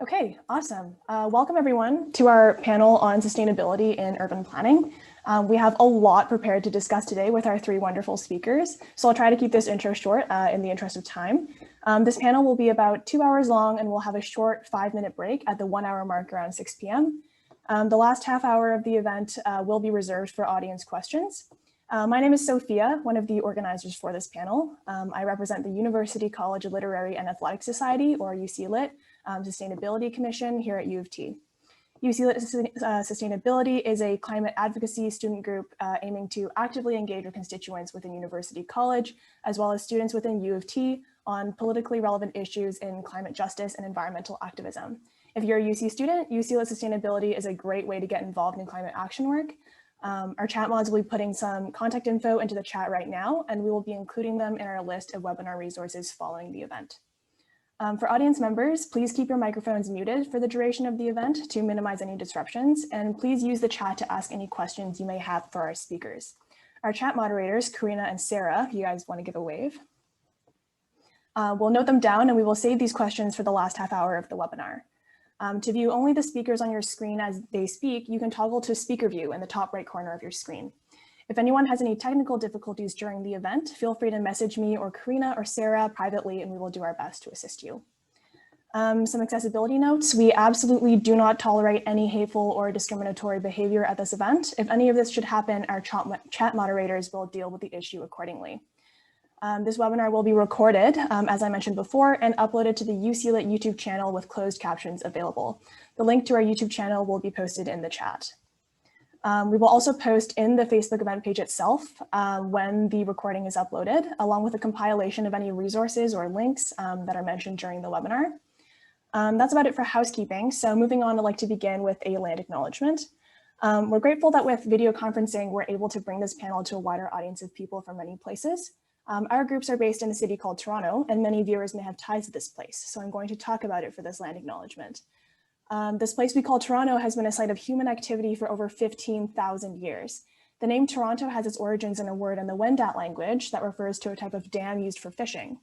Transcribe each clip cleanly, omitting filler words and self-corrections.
Okay, awesome. Welcome everyone to our panel on sustainability in urban planning. We have a lot prepared to discuss today with our three wonderful speakers, so I'll try to keep this intro short in the interest of time. This panel will be about 2 hours long and we'll have a short 5-minute break at the 1 hour mark around 6 p.m. The last half hour of the event will be reserved for audience questions. My name is Sophia, one of the organizers for this panel. I represent the University College Literary and Athletic Society, or UCLit, Sustainability Commission here at U of T. UCLit Sustainability is a climate advocacy student group aiming to actively engage with constituents within University College, as well as students within U of T on politically relevant issues in climate justice and environmental activism. If you're a UC student, UCLit Sustainability is a great way to get involved in climate action work. Our chat mods will be putting some contact info into the chat right now, and we will be including them in our list of webinar resources following the event. For audience members, please keep your microphones muted for the duration of the event to minimize any disruptions, and please use the chat to ask any questions you may have for our speakers. Our chat moderators, Karina and Sarah, if you guys want to give a wave, we'll note them down and we will save these questions for the last half hour of the webinar. To view only the speakers on your screen as they speak, you can toggle to speaker view in the top right corner of your screen. If anyone has any technical difficulties during the event, feel free to message me or Karina or Sarah privately and we will do our best to assist you. Some accessibility notes. We absolutely do not tolerate any hateful or discriminatory behavior at this event. If any of this should happen, our chat moderators will deal with the issue accordingly. This webinar will be recorded, as I mentioned before, and uploaded to the UCLit YouTube channel with closed captions available. The link to our YouTube channel will be posted in the chat. We will also post in the Facebook event page itself when the recording is uploaded, along with a compilation of any resources or links that are mentioned during the webinar. That's about it for housekeeping. So moving on, I'd like to begin with a land acknowledgement. We're grateful that with video conferencing, we're able to bring this panel to a wider audience of people from many places. Our groups are based in a city called Toronto, and many viewers may have ties to this place, so I'm going to talk about it for this land acknowledgement. This place we call Toronto has been a site of human activity for over 15,000 years. The name Toronto has its origins in a word in the Wendat language that refers to a type of dam used for fishing.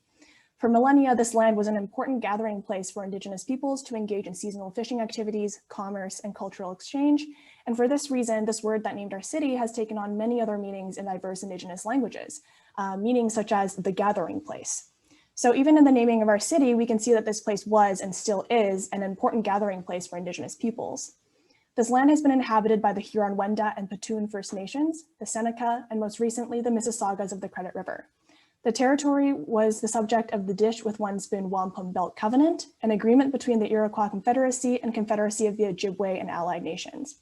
For millennia, this land was an important gathering place for Indigenous peoples to engage in seasonal fishing activities, commerce, and cultural exchange. And for this reason, this word that named our city has taken on many other meanings in diverse Indigenous languages, meanings such as the gathering place. So even in the naming of our city, we can see that this place was and still is an important gathering place for Indigenous peoples. This land has been inhabited by the Huron-Wendat and Petun First Nations, the Seneca, and most recently the Mississaugas of the Credit River. The territory was the subject of the Dish with One Spoon Wampum Belt Covenant, an agreement between the Iroquois Confederacy and Confederacy of the Ojibwe and allied nations.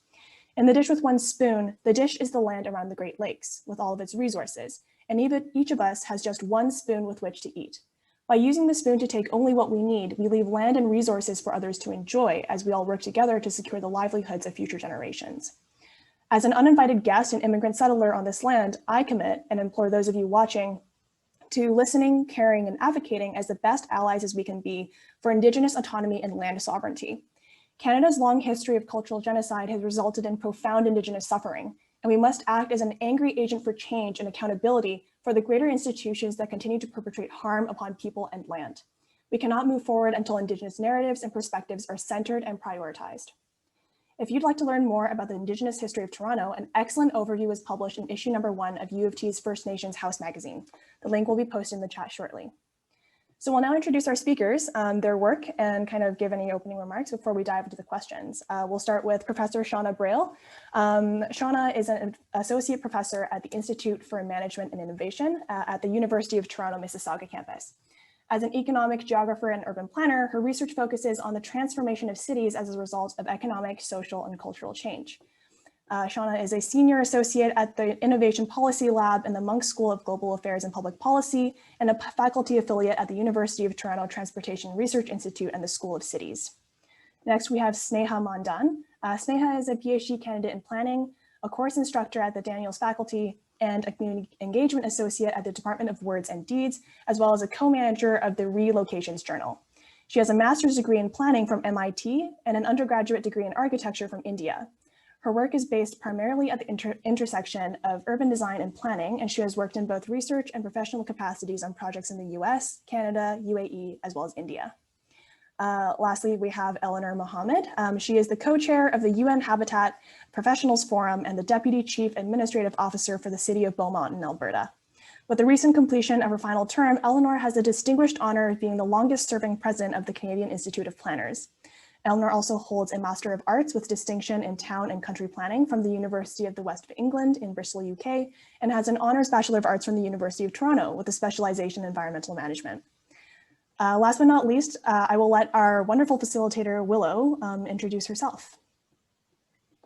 In the Dish with One Spoon, the dish is the land around the Great Lakes with all of its resources, and each of us has just one spoon with which to eat. By using the spoon to take only what we need, we leave land and resources for others to enjoy as we all work together to secure the livelihoods of future generations. As an uninvited guest and immigrant settler on this land, I commit and implore those of you watching to listening, caring, and advocating as the best allies as we can be for Indigenous autonomy and land sovereignty. Canada's long history of cultural genocide has resulted in profound Indigenous suffering, and we must act as an angry agent for change and accountability for the greater institutions that continue to perpetrate harm upon people and land. We cannot move forward until Indigenous narratives and perspectives are centered and prioritized. If you'd like to learn more about the Indigenous history of Toronto, an excellent overview is published in issue number 1 of U of T's First Nations House magazine. The link will be posted in the chat shortly. So we'll now introduce our speakers, their work, and kind of give any opening remarks before we dive into the questions. We'll start with Professor Shauna Brail. Shauna is an associate professor at the Institute for Management and Innovation at the University of Toronto Mississauga campus. As an economic geographer and urban planner, her research focuses on the transformation of cities as a result of economic, social, and cultural change. Shauna is a senior associate at the Innovation Policy Lab in the Monk School of Global Affairs and Public Policy, and a faculty affiliate at the University of Toronto Transportation Research Institute and the School of Cities. Next, we have Sneha Mandhan. Sneha is a PhD candidate in planning, a course instructor at the Daniels faculty, and a community engagement associate at the Department of Words and Deeds, as well as a co-manager of the Relocations Journal. She has a master's degree in planning from MIT and an undergraduate degree in architecture from India. Her work is based primarily at the intersection of urban design and planning, and she has worked in both research and professional capacities on projects in the US, Canada, UAE, as well as India. Lastly, we have Eleanor Mohammed. She is the co-chair of the UN Habitat Professionals Forum and the Deputy Chief Administrative Officer for the City of Beaumont in Alberta. With the recent completion of her final term, Eleanor has the distinguished honor of being the longest serving president of the Canadian Institute of Planners. Eleanor also holds a Master of Arts with distinction in Town and Country Planning from the University of the West of England in Bristol, UK, and has an Honours Bachelor of Arts from the University of Toronto with a specialization in environmental management. Last but not least, I will let our wonderful facilitator, Willow, introduce herself.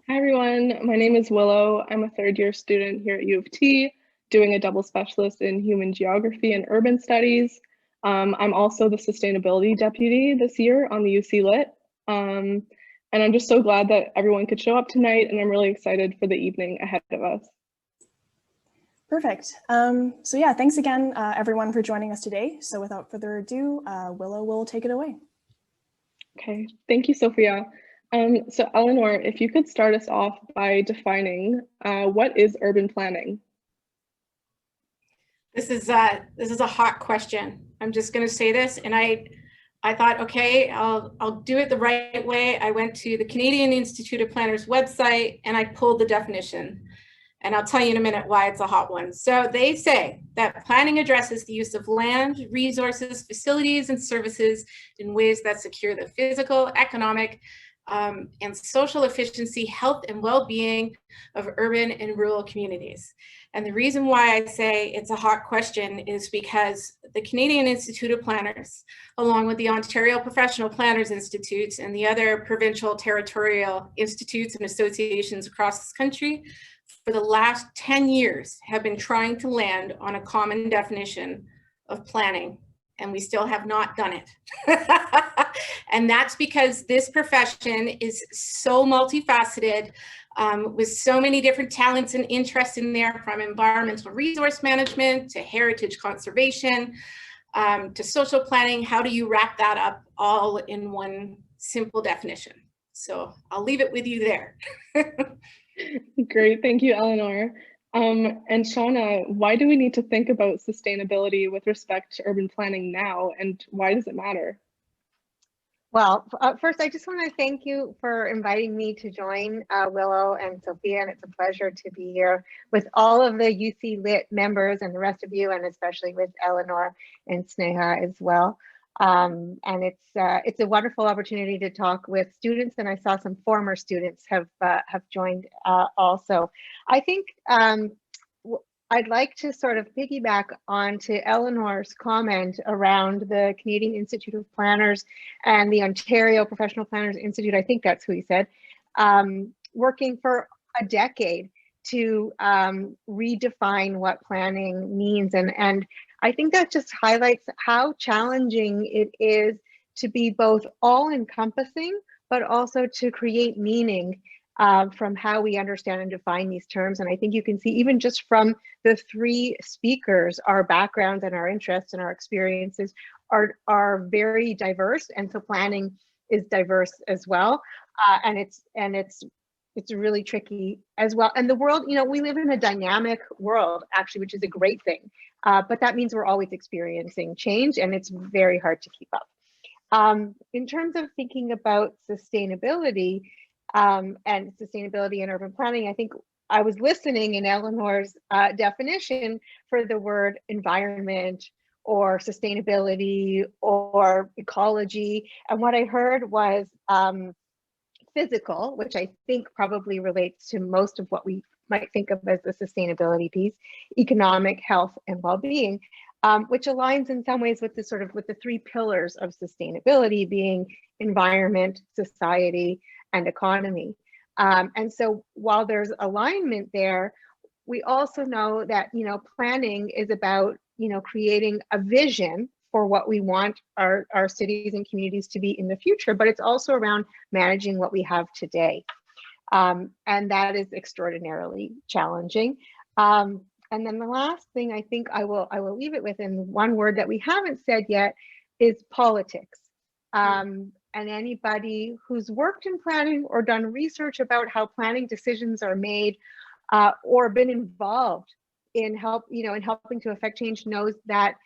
Hi, everyone. My name is Willow. I'm a third-year student here at U of T, doing a double specialist in human geography and urban studies. I'm also the sustainability deputy this year on the UCLit. And I'm just so glad that everyone could show up tonight, and I'm really excited for the evening ahead of us. Perfect. So yeah, thanks again, everyone, for joining us today. So without further ado, Willow will take it away. Okay, thank you, Sophia. So Eleanor, if you could start us off by defining what is urban planning? This is a hot question. I'm just going to say this, and I thought, okay, I'll do it the right way. I went to the Canadian Institute of Planners website and I pulled the definition. And I'll tell you in a minute why it's a hot one. So they say that planning addresses the use of land, resources, facilities, and services in ways that secure the physical, economic, and social efficiency, health, and well-being of urban and rural communities. And the reason why I say it's a hot question is because the Canadian Institute of Planners, along with the Ontario Professional Planners Institutes and the other provincial territorial institutes and associations across this country, for the last 10 years have been trying to land on a common definition of planning, and we still have not done it. And that's because this profession is so multifaceted, with so many different talents and interests in there, from environmental resource management to heritage conservation, to social planning. How do you wrap that up all in one simple definition? So I'll leave it with you there. Great, thank you, Eleanor. And Shauna, why do we need to think about sustainability with respect to urban planning now, and why does it matter? Well, first, I just want to thank you for inviting me to join Willow and Sophia, and it's a pleasure to be here with all of the UCLit members and the rest of you, and especially with Eleanor and Sneha as well. And it's a wonderful opportunity to talk with students, and I saw some former students have joined also. I think I'd like to sort of piggyback onto Eleanor's comment around the Canadian Institute of Planners and the Ontario Professional Planners Institute, I think that's who he said, working for a decade to redefine what planning means. And I think that just highlights how challenging it is to be both all-encompassing, but also to create meaning from how we understand and define these terms. And I think you can see, even just from the three speakers, our backgrounds and our interests and our experiences are very diverse. And so planning is diverse as well. And it's really tricky as well. And the world, you know, we live in a dynamic world, actually, which is a great thing. But that means we're always experiencing change, and it's very hard to keep up. In terms of thinking about sustainability, and sustainability in urban planning, I think I was listening in Eleanor's definition for the word environment or sustainability or ecology. And what I heard was physical, which I think probably relates to most of what we might think of as the sustainability piece, economic, health, and well-being, which aligns in some ways with the three pillars of sustainability being environment, society, and economy. And so while there's alignment there, we also know that, you know, planning is about, you know, creating a vision for what we want our cities and communities to be in the future, but it's also around managing what we have today. And that is extraordinarily challenging. And then the last thing I think I will leave it with, in one word that we haven't said yet, is politics. And anybody who's worked in planning or done research about how planning decisions are made, or been involved in helping to affect change, knows that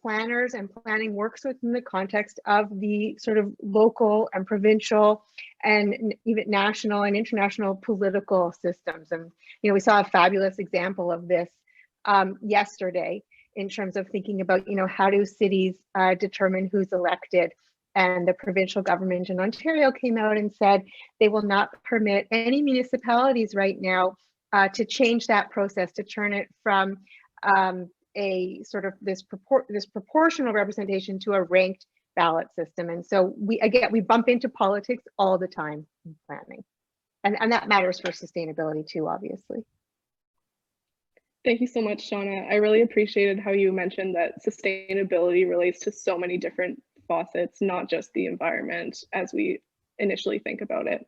planners and planning works within the context of the sort of local and provincial and even national and international political systems. And, we saw a fabulous example of this yesterday in terms of thinking about, how do cities determine who's elected? And the provincial government in Ontario came out and said they will not permit any municipalities right now to change that process, to turn it from a sort of this proportional representation to a ranked ballot system. And so we bump into politics all the time in planning. And that matters for sustainability too, obviously. Thank you so much, Shauna. I really appreciated how you mentioned that sustainability relates to so many different faucets, not just the environment as we initially think about it.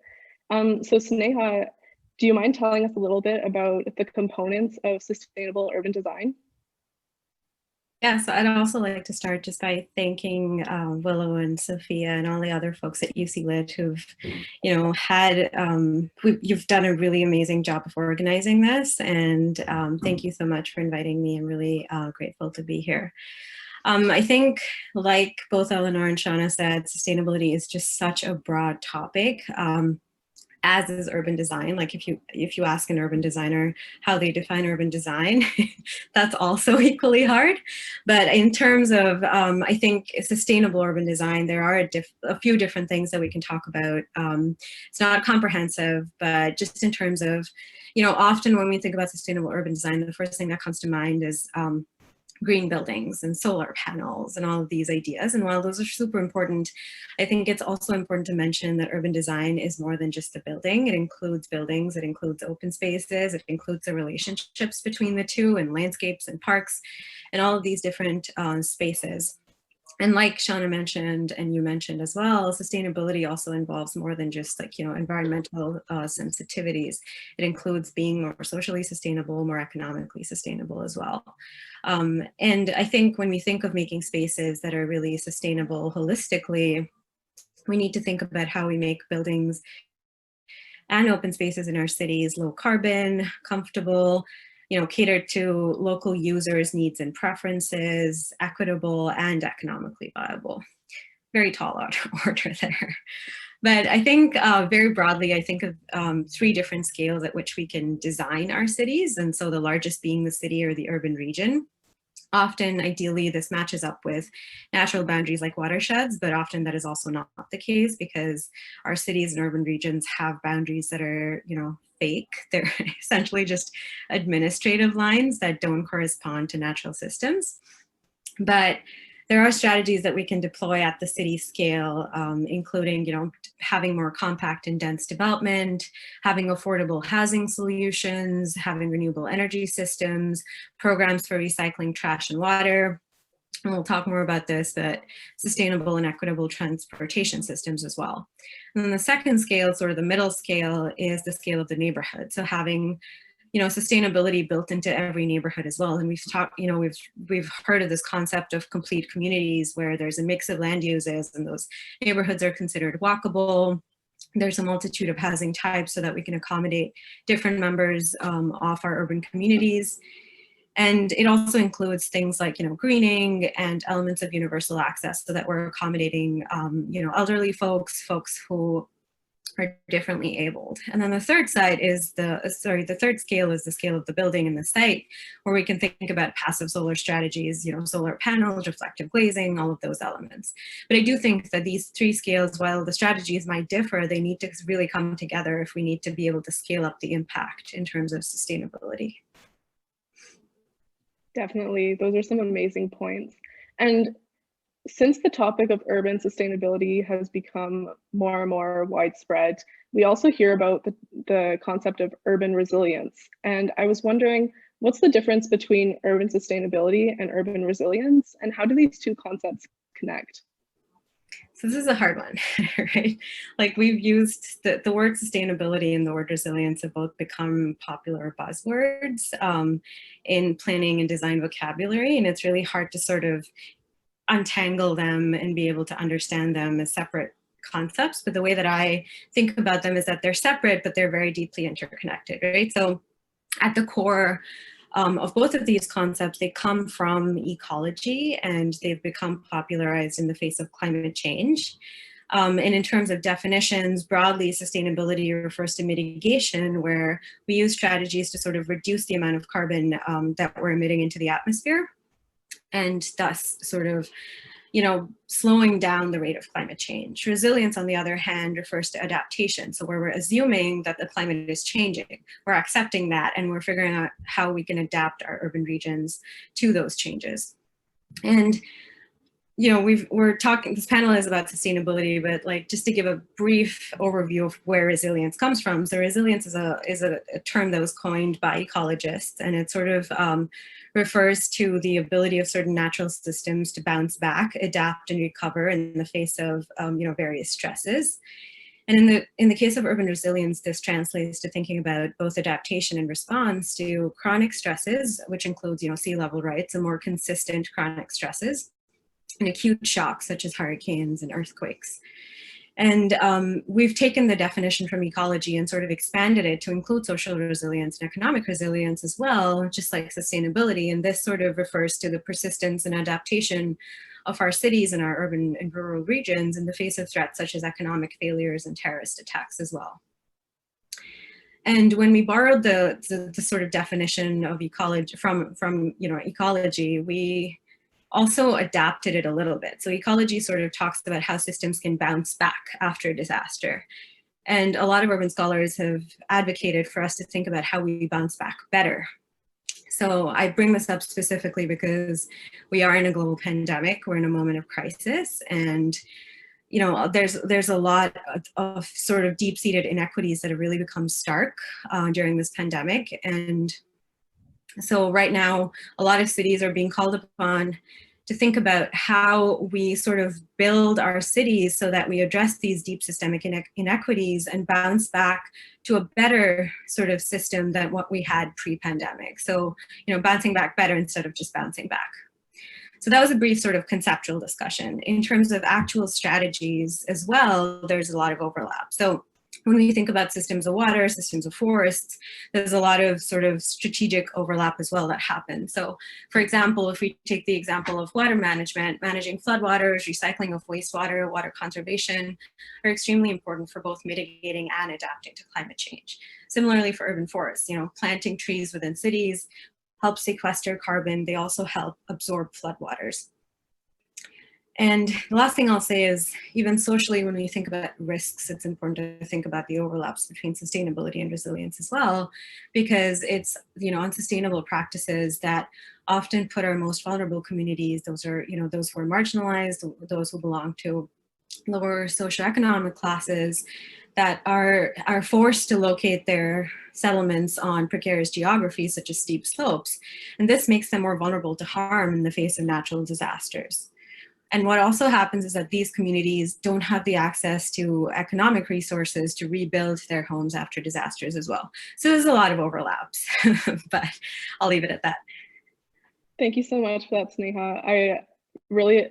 So Sneha, do you mind telling us a little bit about the components of sustainable urban design? Yeah, so I'd also like to start just by thanking Willow and Sophia and all the other folks at UCLit who've, you've done a really amazing job of organizing this, and thank you so much for inviting me. I'm really grateful to be here. I think, like both Eleanor and Shauna said, sustainability is just such a broad topic. As is urban design. Like if you ask an urban designer how they define urban design, that's also equally hard. But in terms of, I think sustainable urban design, there are a few different things that we can talk about. It's not comprehensive, but just in terms of, often when we think about sustainable urban design, the first thing that comes to mind is green buildings and solar panels and all of these ideas. And while those are super important, I think it's also important to mention that urban design is more than just a building. It includes buildings, it includes open spaces, it includes the relationships between the two, and landscapes and parks and all of these different spaces. And like Shauna mentioned, and you mentioned as well, sustainability also involves more than just environmental sensitivities. It includes being more socially sustainable, more economically sustainable as well. And I think when we think of making spaces that are really sustainable holistically, we need to think about how we make buildings and open spaces in our cities low carbon, comfortable, cater to local users' needs and preferences, equitable and economically viable. Very tall order there. But I think very broadly, I think of three different scales at which we can design our cities. And so the largest being the city or the urban region. Often, ideally, this matches up with natural boundaries like watersheds, but often that is also not the case because our cities and urban regions have boundaries that are, fake. They're essentially just administrative lines that don't correspond to natural systems. But there are strategies that we can deploy at the city scale, including, having more compact and dense development, having affordable housing solutions, having renewable energy systems, programs for recycling trash and water. And we'll talk more about this, but sustainable and equitable transportation systems as well. And then the second scale, sort of the middle scale, is the scale of the neighborhood. So having sustainability built into every neighborhood as well. And we've talked, we've heard of this concept of complete communities where there's a mix of land uses and those neighborhoods are considered walkable. There's a multitude of housing types so that we can accommodate different members of our urban communities. And it also includes things like, greening and elements of universal access so that we're accommodating, elderly folks who are differently abled. And then the third side is the third scale is the scale of the building and the site, where we can think about passive solar strategies, solar panels, reflective glazing, all of those elements. But I do think that these three scales, while the strategies might differ, they need to really come together if we need to be able to scale up the impact in terms of sustainability. Definitely, those are some amazing points. And since the topic of urban sustainability has become more and more widespread, we also hear about the concept of urban resilience. And I was wondering, what's the difference between urban sustainability and urban resilience, and how do these two concepts connect? So this is a hard one, right? Like we've used the word sustainability and the word resilience have both become popular buzzwords in planning and design vocabulary. And it's really hard to sort of untangle them and be able to understand them as separate concepts. But the way that I think about them is that they're separate, but they're very deeply interconnected, right? So at the core of both of these concepts, they come from ecology and they've become popularized in the face of climate change. And in terms of definitions, broadly, sustainability refers to mitigation, where we use strategies to sort of reduce the amount of carbon that we're emitting into the atmosphere, and thus sort of, slowing down the rate of climate change. Resilience, on the other hand, refers to adaptation. So where we're assuming that the climate is changing, we're accepting that, and we're figuring out how we can adapt our urban regions to those changes. And we're talking, this panel is about sustainability, but like just to give a brief overview of where resilience comes from. So resilience is a term that was coined by ecologists, and it sort of refers to the ability of certain natural systems to bounce back, adapt, and recover in the face of various stresses. And in the case of urban resilience, this translates to thinking about both adaptation and response to chronic stresses, which includes sea level rise and more consistent chronic stresses, and acute shocks such as hurricanes and earthquakes. And we've taken the definition from ecology and sort of expanded it to include social resilience and economic resilience as well, just like sustainability. And this sort of refers to the persistence and adaptation of our cities and our urban and rural regions in the face of threats such as economic failures and terrorist attacks as well. And when we borrowed the sort of definition of ecology from ecology, we also adapted it a little bit. So ecology sort of talks about how systems can bounce back after a disaster. And a lot of urban scholars have advocated for us to think about how we bounce back better. So I bring this up specifically because we are in a global pandemic, we're in a moment of crisis, and there's a lot of sort of deep-seated inequities that have really become stark during this pandemic. And so right now, a lot of cities are being called upon to think about how we sort of build our cities so that we address these deep systemic inequities and bounce back to a better sort of system than what we had pre-pandemic. So, bouncing back better instead of just bouncing back. So that was a brief sort of conceptual discussion. In terms of actual strategies as well, there's a lot of overlap. So when we think about systems of water, systems of forests, there's a lot of sort of strategic overlap as well that happens. So for example, if we take the example of water management, managing floodwaters, recycling of wastewater, water conservation are extremely important for both mitigating and adapting to climate change. Similarly for urban forests, planting trees within cities help sequester carbon. They also help absorb floodwaters. And the last thing I'll say is, even socially, when we think about risks, it's important to think about the overlaps between sustainability and resilience as well, because it's, unsustainable practices that often put our most vulnerable communities, those are, those who are marginalized, those who belong to lower socioeconomic classes, that are forced to locate their settlements on precarious geographies such as steep slopes. And this makes them more vulnerable to harm in the face of natural disasters. And what also happens is that these communities don't have the access to economic resources to rebuild their homes after disasters as well. So there's a lot of overlaps, but I'll leave it at that. Thank you so much for that, Sneha. I really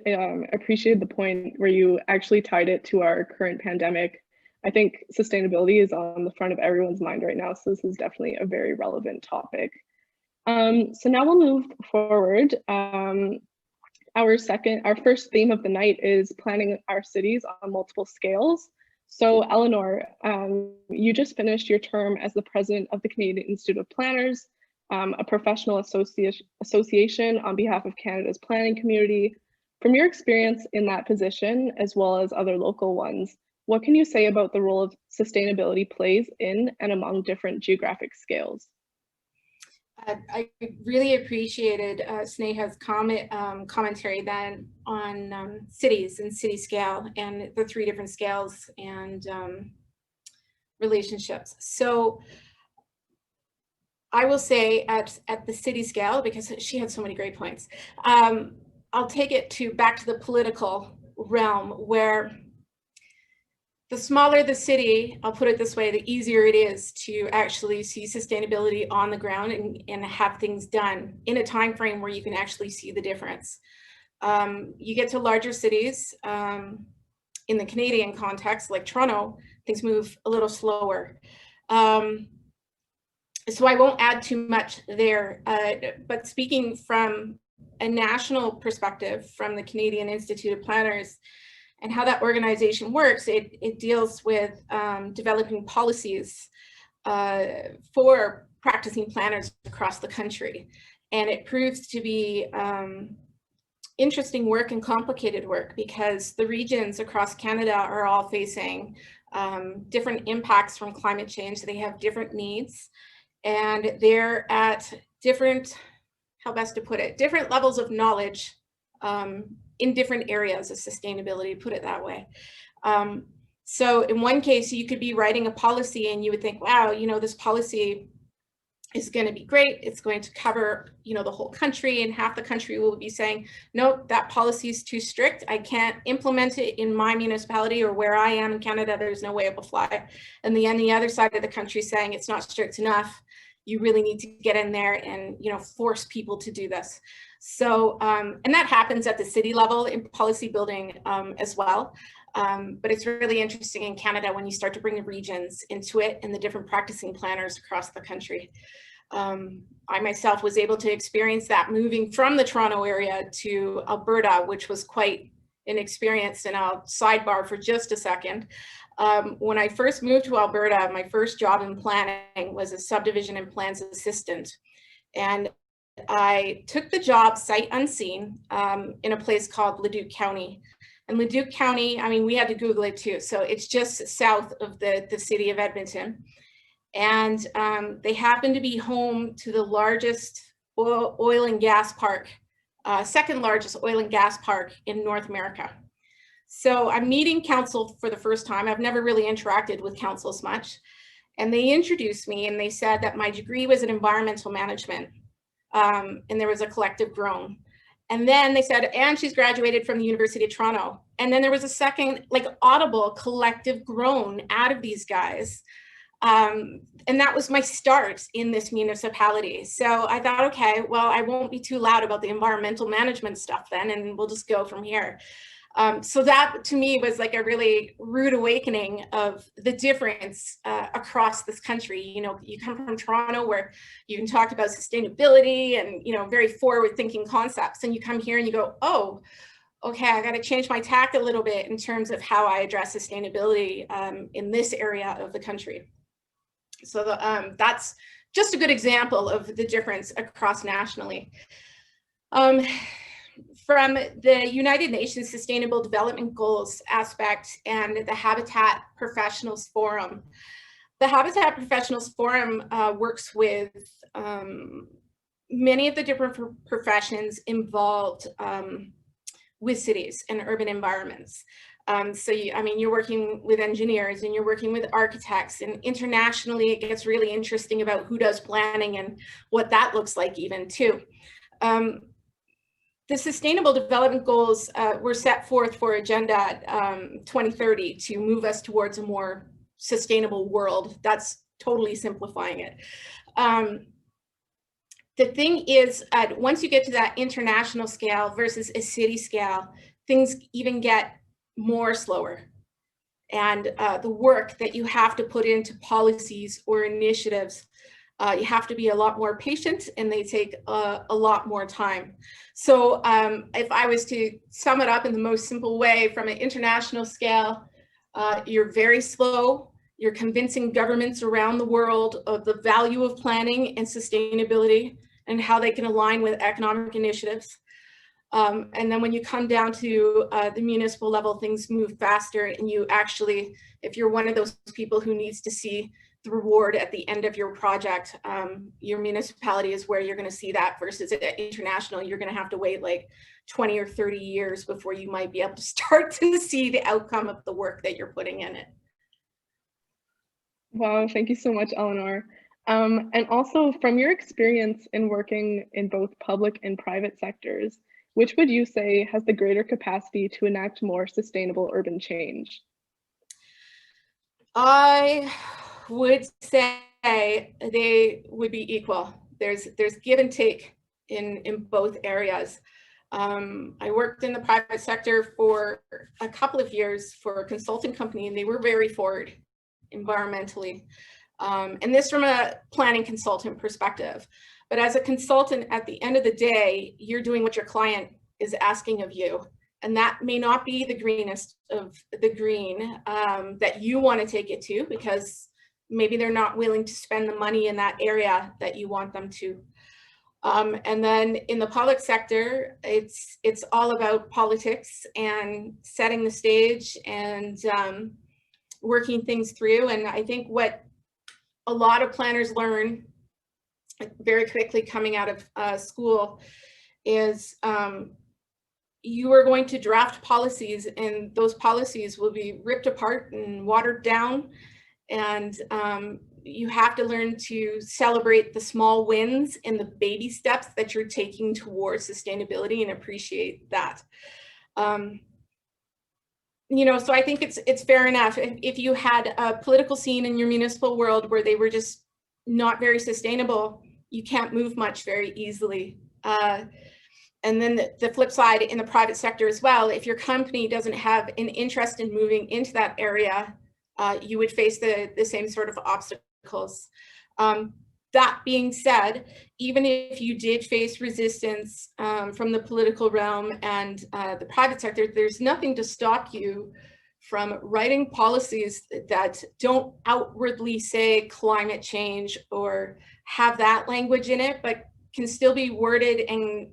appreciate the point where you actually tied it to our current pandemic. I think sustainability is on the front of everyone's mind right now, so this is definitely a very relevant topic. So now we'll move forward. Our first theme of the night is planning our cities on multiple scales. So Eleanor, you just finished your term as the president of the Canadian Institute of Planners, a professional association on behalf of Canada's planning community. From your experience in that position, as well as other local ones, what can you say about the role of sustainability plays in and among different geographic scales? I really appreciated Sneha's commentary then on cities and city scale and the three different scales and relationships. So I will say at the city scale, because she had so many great points, I'll take it back to the political realm, where the smaller the city, I'll put it this way, the easier it is to actually see sustainability on the ground and have things done in a time frame where you can actually see the difference. You get to larger cities, in the Canadian context, like Toronto, things move a little slower. So I won't add too much there, but speaking from a national perspective from the Canadian Institute of Planners and how that organization works, it deals with developing policies for practicing planners across the country. And it proves to be interesting work and complicated work because the regions across Canada are all facing different impacts from climate change. They have different needs and they're at different, how best to put it, different levels of knowledge in different areas of sustainability, put it that way. So in one case, you could be writing a policy and you would think, wow, you know, this policy is going to be great. It's going to cover, you know, the whole country, and half the country will be saying, nope, that policy is too strict. I can't implement it in my municipality or where I am in Canada. There's no way it will fly. And the other side of the country saying it's not strict enough. You really need to get in there and, you know, force people to do this. So, and that happens at the city level in policy building as well. But it's really interesting in Canada when you start to bring the regions into it and the different practicing planners across the country. I myself was able to experience that moving from the Toronto area to Alberta, which was quite an experience. And I'll sidebar for just a second. When I first moved to Alberta, my first job in planning was a subdivision and plans assistant. And I took the job sight unseen in a place called Leduc County. And Leduc County, I mean, we had to Google it too. So it's just south of the city of Edmonton. And they happen to be home to the largest oil and gas park, second largest oil and gas park in North America. So I'm meeting council for the first time. I've never really interacted with council as much. And they introduced me and they said that my degree was in environmental management. And there was a collective groan. And then they said, and she's graduated from the University of Toronto. And then there was a second, like, audible collective groan out of these guys. And that was my start in this municipality. So I thought, okay, well, I won't be too loud about the environmental management stuff then, and we'll just go from here. So that to me was like a really rude awakening of the difference across this country. You know, you come from Toronto where you can talk about sustainability and, you know, very forward thinking concepts. And you come here and you go, oh, okay, I got to change my tack a little bit in terms of how I address sustainability in this area of the country. So that's just a good example of the difference across nationally. From the United Nations Sustainable Development Goals aspect and the Habitat Professionals Forum. The Habitat Professionals Forum works with many of the different professions involved with cities and urban environments. So you're working with engineers and you're working with architects, and internationally it gets really interesting about who does planning and what that looks like even too. The Sustainable Development Goals were set forth for Agenda 2030 to move us towards a more sustainable world. That's totally simplifying it. The thing is, once you get to that international scale versus a city scale, things even get more slower. And the work that you have to put into policies or initiatives, you have to be a lot more patient, and they take a lot more time. So if I was to sum it up in the most simple way, from an international scale, you're very slow. You're convincing governments around the world of the value of planning and sustainability and how they can align with economic initiatives. And then when you come down to the municipal level, things move faster, and you actually, if you're one of those people who needs to see the reward at the end of your project, your municipality is where you're going to see that, versus at international, you're going to have to wait like 20 or 30 years before you might be able to start to see the outcome of the work that you're putting in it. Wow, thank you so much, Eleanor. And also, from your experience in working in both public and private sectors, which would you say has the greater capacity to enact more sustainable urban change? I would say they would be equal. There's give and take in both areas. I worked in the private sector for a couple of years for a consulting company, and they were very forward environmentally. And this from a planning consultant perspective. But as a consultant, at the end of the day, you're doing what your client is asking of you. And that may not be the greenest of the green that you want to take it to, because maybe they're not willing to spend the money in that area that you want them to. And then in the public sector, it's all about politics and setting the stage and working things through. And I think what a lot of planners learn very quickly coming out of school is you are going to draft policies, and those policies will be ripped apart and watered down. And you have to learn to celebrate the small wins and the baby steps that you're taking towards sustainability and appreciate that. You know, so I think it's fair enough. If you had a political scene in your municipal world where they were just not very sustainable, you can't move much very easily. And then the flip side in the private sector as well, if your company doesn't have an interest in moving into that area, you would face the same sort of obstacles. That being said, even if you did face resistance from the political realm and the private sector, there's nothing to stop you from writing policies that don't outwardly say climate change or have that language in it, but can still be worded and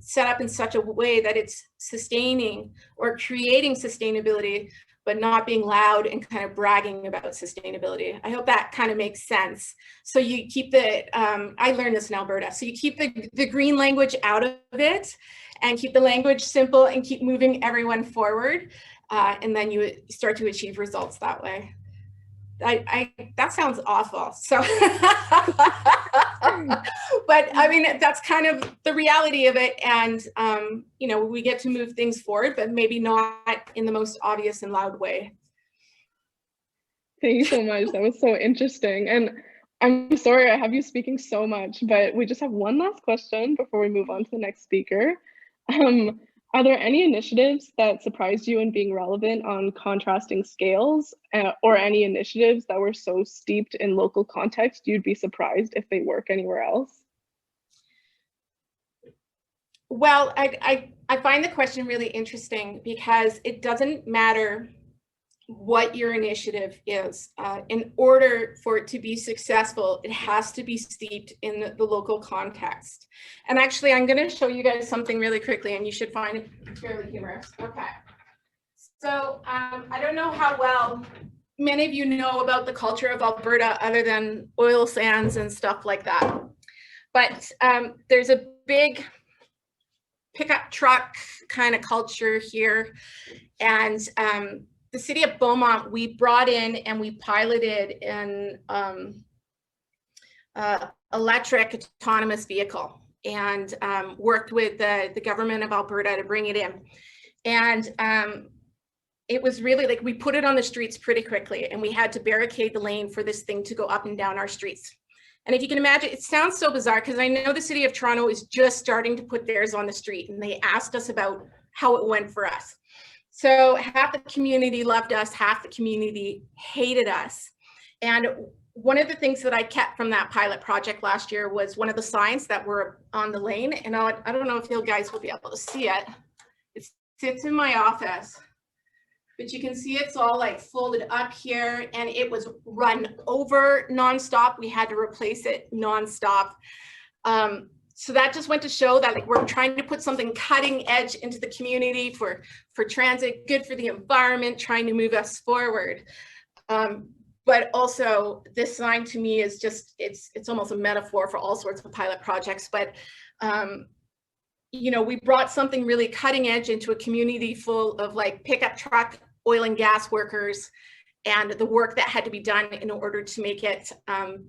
set up in such a way that it's sustaining or creating sustainability, but not being loud and kind of bragging about sustainability. I hope that kind of makes sense. So you keep the, I learned this in Alberta, so you keep the green language out of it and keep the language simple and keep moving everyone forward. And then you start to achieve results that way. That sounds awful. So, but I mean, that's kind of the reality of it. And, you know, we get to move things forward, but maybe not in the most obvious and loud way. Thank you so much. That was so interesting. And I'm sorry I have you speaking so much, but we just have one last question before we move on to the next speaker. Are there any initiatives that surprised you in being relevant on contrasting scales, or any initiatives that were so steeped in local context you'd be surprised if they work anywhere else? Well, I find the question really interesting because it doesn't matter what your initiative is. In order for it to be successful, it has to be steeped in the local context. And actually, I'm going to show you guys something really quickly, and you should find it fairly humorous. Okay. So I don't know how well many of you know about the culture of Alberta other than oil sands and stuff like that. But there's a big pickup truck kind of culture here. And the city of Beaumont, we brought in and we piloted an electric autonomous vehicle and worked with the government of Alberta to bring it in. And it was really like, we put it on the streets pretty quickly and we had to barricade the lane for this thing to go up and down our streets. And if you can imagine, it sounds so bizarre because I know the city of Toronto is just starting to put theirs on the street, and they asked us about how it went for us. So half the community loved us, half the community hated us. And one of the things that I kept from that pilot project last year was one of the signs that were on the lane. And I don't know if you guys will be able to see it. It sits in my office, but you can see it's all like folded up here, and it was run over nonstop. We had to replace it nonstop. So that just went to show that like we're trying to put something cutting edge into the community for transit, good for the environment, trying to move us forward. But also this sign to me is just, it's almost a metaphor for all sorts of pilot projects. But you know, we brought something really cutting edge into a community full of like pickup truck, oil and gas workers, and the work that had to be done in order to make it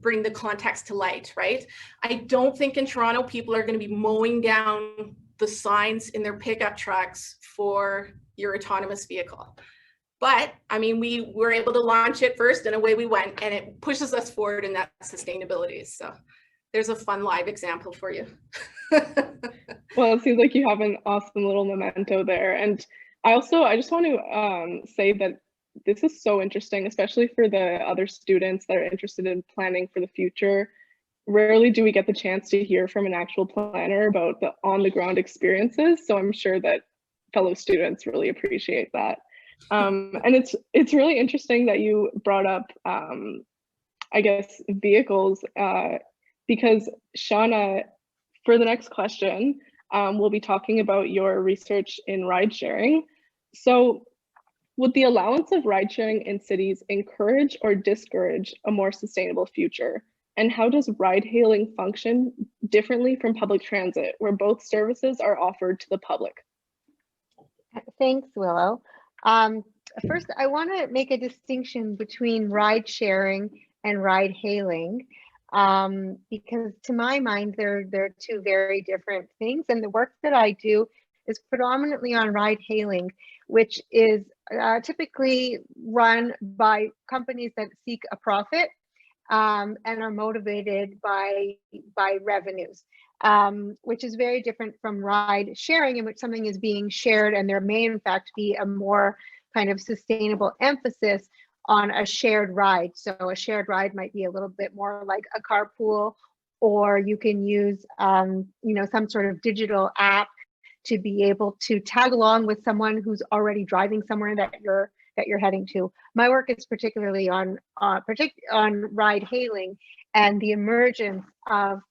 bring the context to light, right? I don't think in Toronto people are going to be mowing down the signs in their pickup trucks for your autonomous vehicle. But I mean, we were able to launch it first and away we went, and it pushes us forward in that sustainability. So there's a fun live example for you. Well, it seems like you have an awesome little memento there. And I just want to say that this is so interesting, especially for the other students that are interested in planning for the future. Rarely do we get the chance to hear from an actual planner about the on-the-ground experiences, so I'm sure that fellow students really appreciate that. And it's really interesting that you brought up, I guess, vehicles, because Shauna, for the next question, we'll be talking about your research in ride sharing. So would the allowance of ride sharing in cities encourage or discourage a more sustainable future? And how does ride hailing function differently from public transit, where both services are offered to the public? Thanks, Willow. First, I want to make a distinction between ride sharing and ride hailing, because to my mind, they're two very different things. And the work that I do is predominantly on ride hailing, which is typically run by companies that seek a profit and are motivated by revenues, which is very different from ride sharing, in which something is being shared and there may in fact be a more kind of sustainable emphasis on a shared ride. So a shared ride might be a little bit more like a carpool, or you can use some sort of digital app to be able to tag along with someone who's already driving somewhere that you're heading to. My work is particularly on ride hailing and the emergence of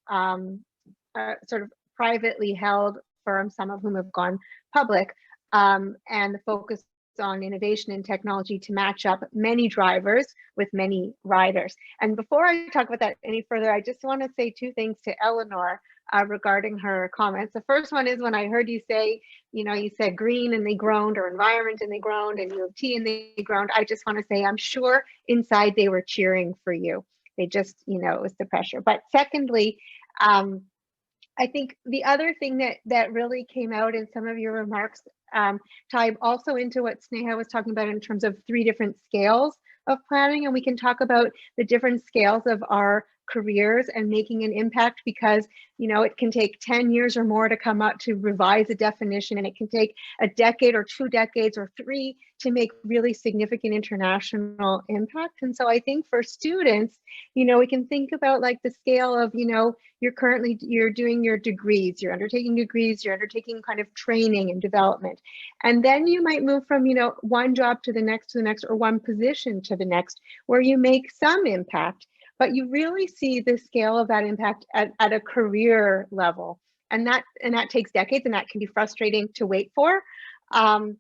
sort of privately held firms, some of whom have gone public, and the focus on innovation and technology to match up many drivers with many riders. And before I talk about that any further, I just want to say two things to Eleanor regarding her comments. The first one is when I heard you say, you said green and they groaned, or environment and they groaned, and U of T and they groaned. I just want to say, I'm sure inside they were cheering for you. They just, it was the pressure. But secondly, I think the other thing that really came out in some of your remarks tie also into what Sneha was talking about in terms of 3 different scales of planning. And we can talk about the different scales of our careers and making an impact, because it can take 10 years or more to come up to revise a definition, and it can take a decade or 2 decades or 3 to make really significant international impact. And so I think for students, we can think about like the scale of, you're doing your degrees, you're undertaking degrees, you're undertaking kind of training and development. And then you might move from, one job to the next, or one position to the next, where you make some impact. But you really see the scale of that impact at a career level. And that takes decades, and that can be frustrating to wait for. And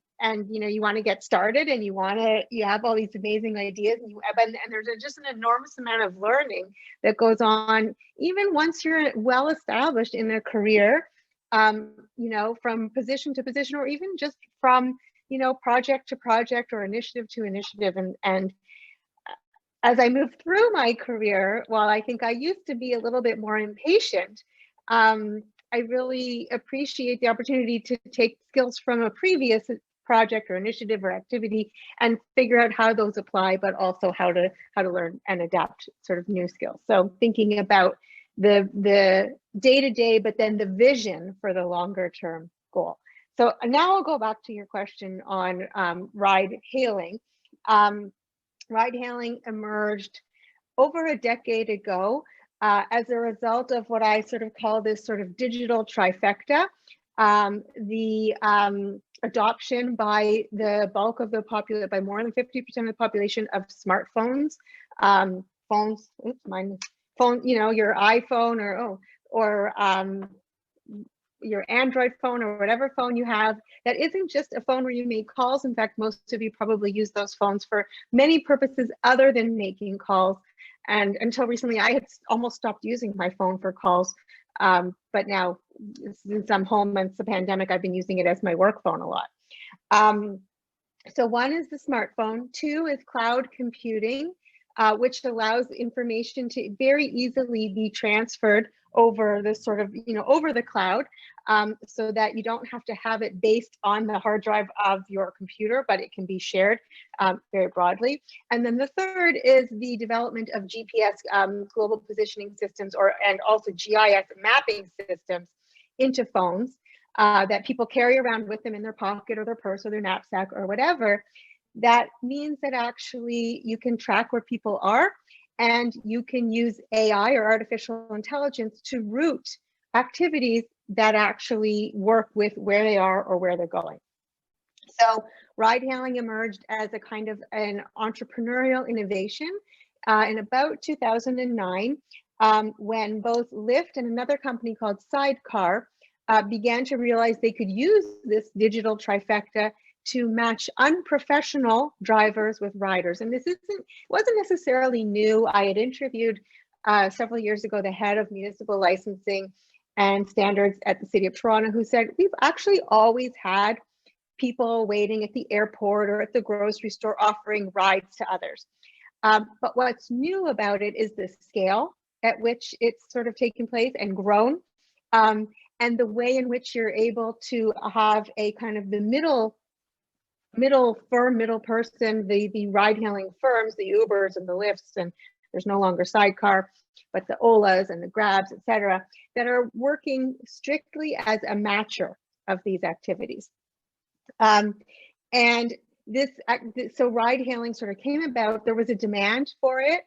you want to get started, and you have all these amazing ideas, and there's just an enormous amount of learning that goes on, even once you're well established in a career, from position to position, or even just from, project to project or initiative to initiative. And as I moved through my career, while I think I used to be a little bit more impatient, I really appreciate the opportunity to take skills from a previous project or initiative or activity and figure out how those apply, but also how to learn and adapt sort of new skills. So thinking about the day-to-day, but then the vision for the longer term goal. So now I'll go back to your question on ride hailing. Ride hailing emerged over a decade ago as a result of what I sort of call this sort of digital trifecta. The adoption by the bulk of the population, by more than 50% of the population, of smartphones, your iPhone or your Android phone, or whatever phone you have, that isn't just a phone where you make calls. In fact, most of you probably use those phones for many purposes other than making calls. And until recently, I had almost stopped using my phone for calls. But now, since I'm home and it's the pandemic, I've been using it as my work phone a lot. So one is the smartphone. 2 is cloud computing, which allows information to very easily be transferred over the sort of, over the cloud, so that you don't have to have it based on the hard drive of your computer, but it can be shared very broadly. And then the third is the development of GPS, global positioning systems, and also GIS mapping systems into phones that people carry around with them in their pocket or their purse or their knapsack or whatever, that means that actually you can track where people are, and you can use AI or artificial intelligence to route activities that actually work with where they are or where they're going. So ride hailing emerged as a kind of an entrepreneurial innovation in about 2009, when both Lyft and another company called Sidecar began to realize they could use this digital trifecta to match unprofessional drivers with riders. And this wasn't necessarily new. I had interviewed several years ago the head of municipal licensing and standards at the City of Toronto, who said, we've actually always had people waiting at the airport or at the grocery store offering rides to others. But what's new about it is the scale at which it's sort of taken place and grown, and the way in which you're able to have a kind of the middle person, the ride hailing firms, the Ubers and the Lyfts, and there's no longer Sidecar, but the Olas and the Grabs, etc., that are working strictly as a matcher of these activities. And so ride hailing sort of came about. There was a demand for it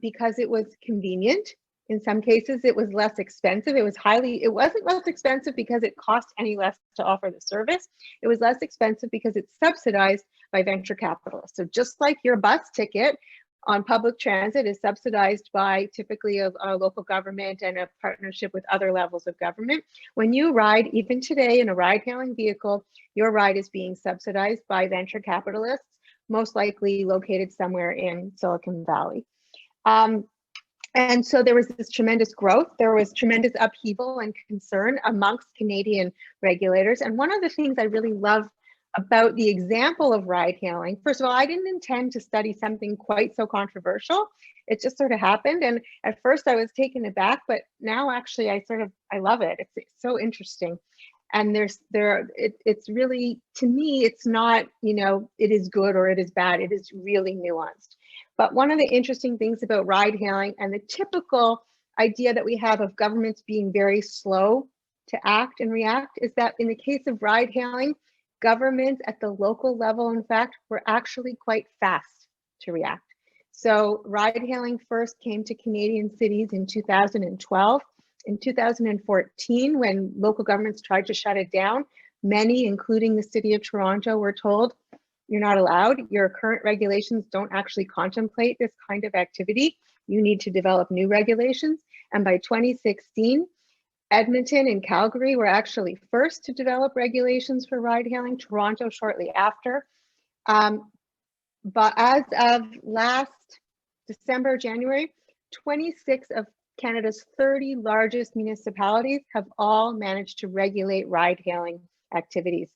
because it was convenient. In some cases, it was less expensive. It wasn't less expensive because it cost any less to offer the service. It was less expensive because it's subsidized by venture capitalists. So just like your bus ticket on public transit is subsidized by typically a local government and a partnership with other levels of government, when you ride, even today in a ride-hailing vehicle, your ride is being subsidized by venture capitalists, most likely located somewhere in Silicon Valley. And so there was this tremendous growth. There was tremendous upheaval and concern amongst Canadian regulators. And one of the things I really love about the example of ride hailing, first of all, I didn't intend to study something quite so controversial. It just sort of happened. And at first I was taken aback, but now actually I love it. It's so interesting. And it's really, to me, it's not, it is good or it is bad. It is really nuanced. But one of the interesting things about ride hailing and the typical idea that we have of governments being very slow to act and react is that in the case of ride hailing, governments at the local level, in fact, were actually quite fast to react. So ride hailing first came to Canadian cities in 2012. In 2014, when local governments tried to shut it down, many, including the City of Toronto, were told, you're not allowed. Your current regulations don't actually contemplate this kind of activity. You need to develop new regulations. And by 2016, Edmonton and Calgary were actually first to develop regulations for ride hailing, Toronto shortly after. But as of last December, January, 26 of Canada's 30 largest municipalities have all managed to regulate ride hailing activities.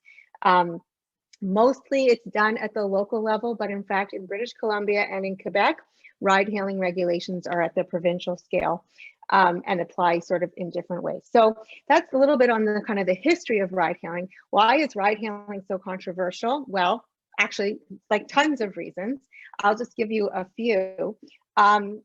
Mostly it's done at the local level, but in fact, in British Columbia and in Quebec, ride hailing regulations are at the provincial scale and apply sort of in different ways. So that's a little bit on the kind of the history of ride hailing. Why is ride hailing so controversial? Well, actually, like tons of reasons. I'll just give you a few.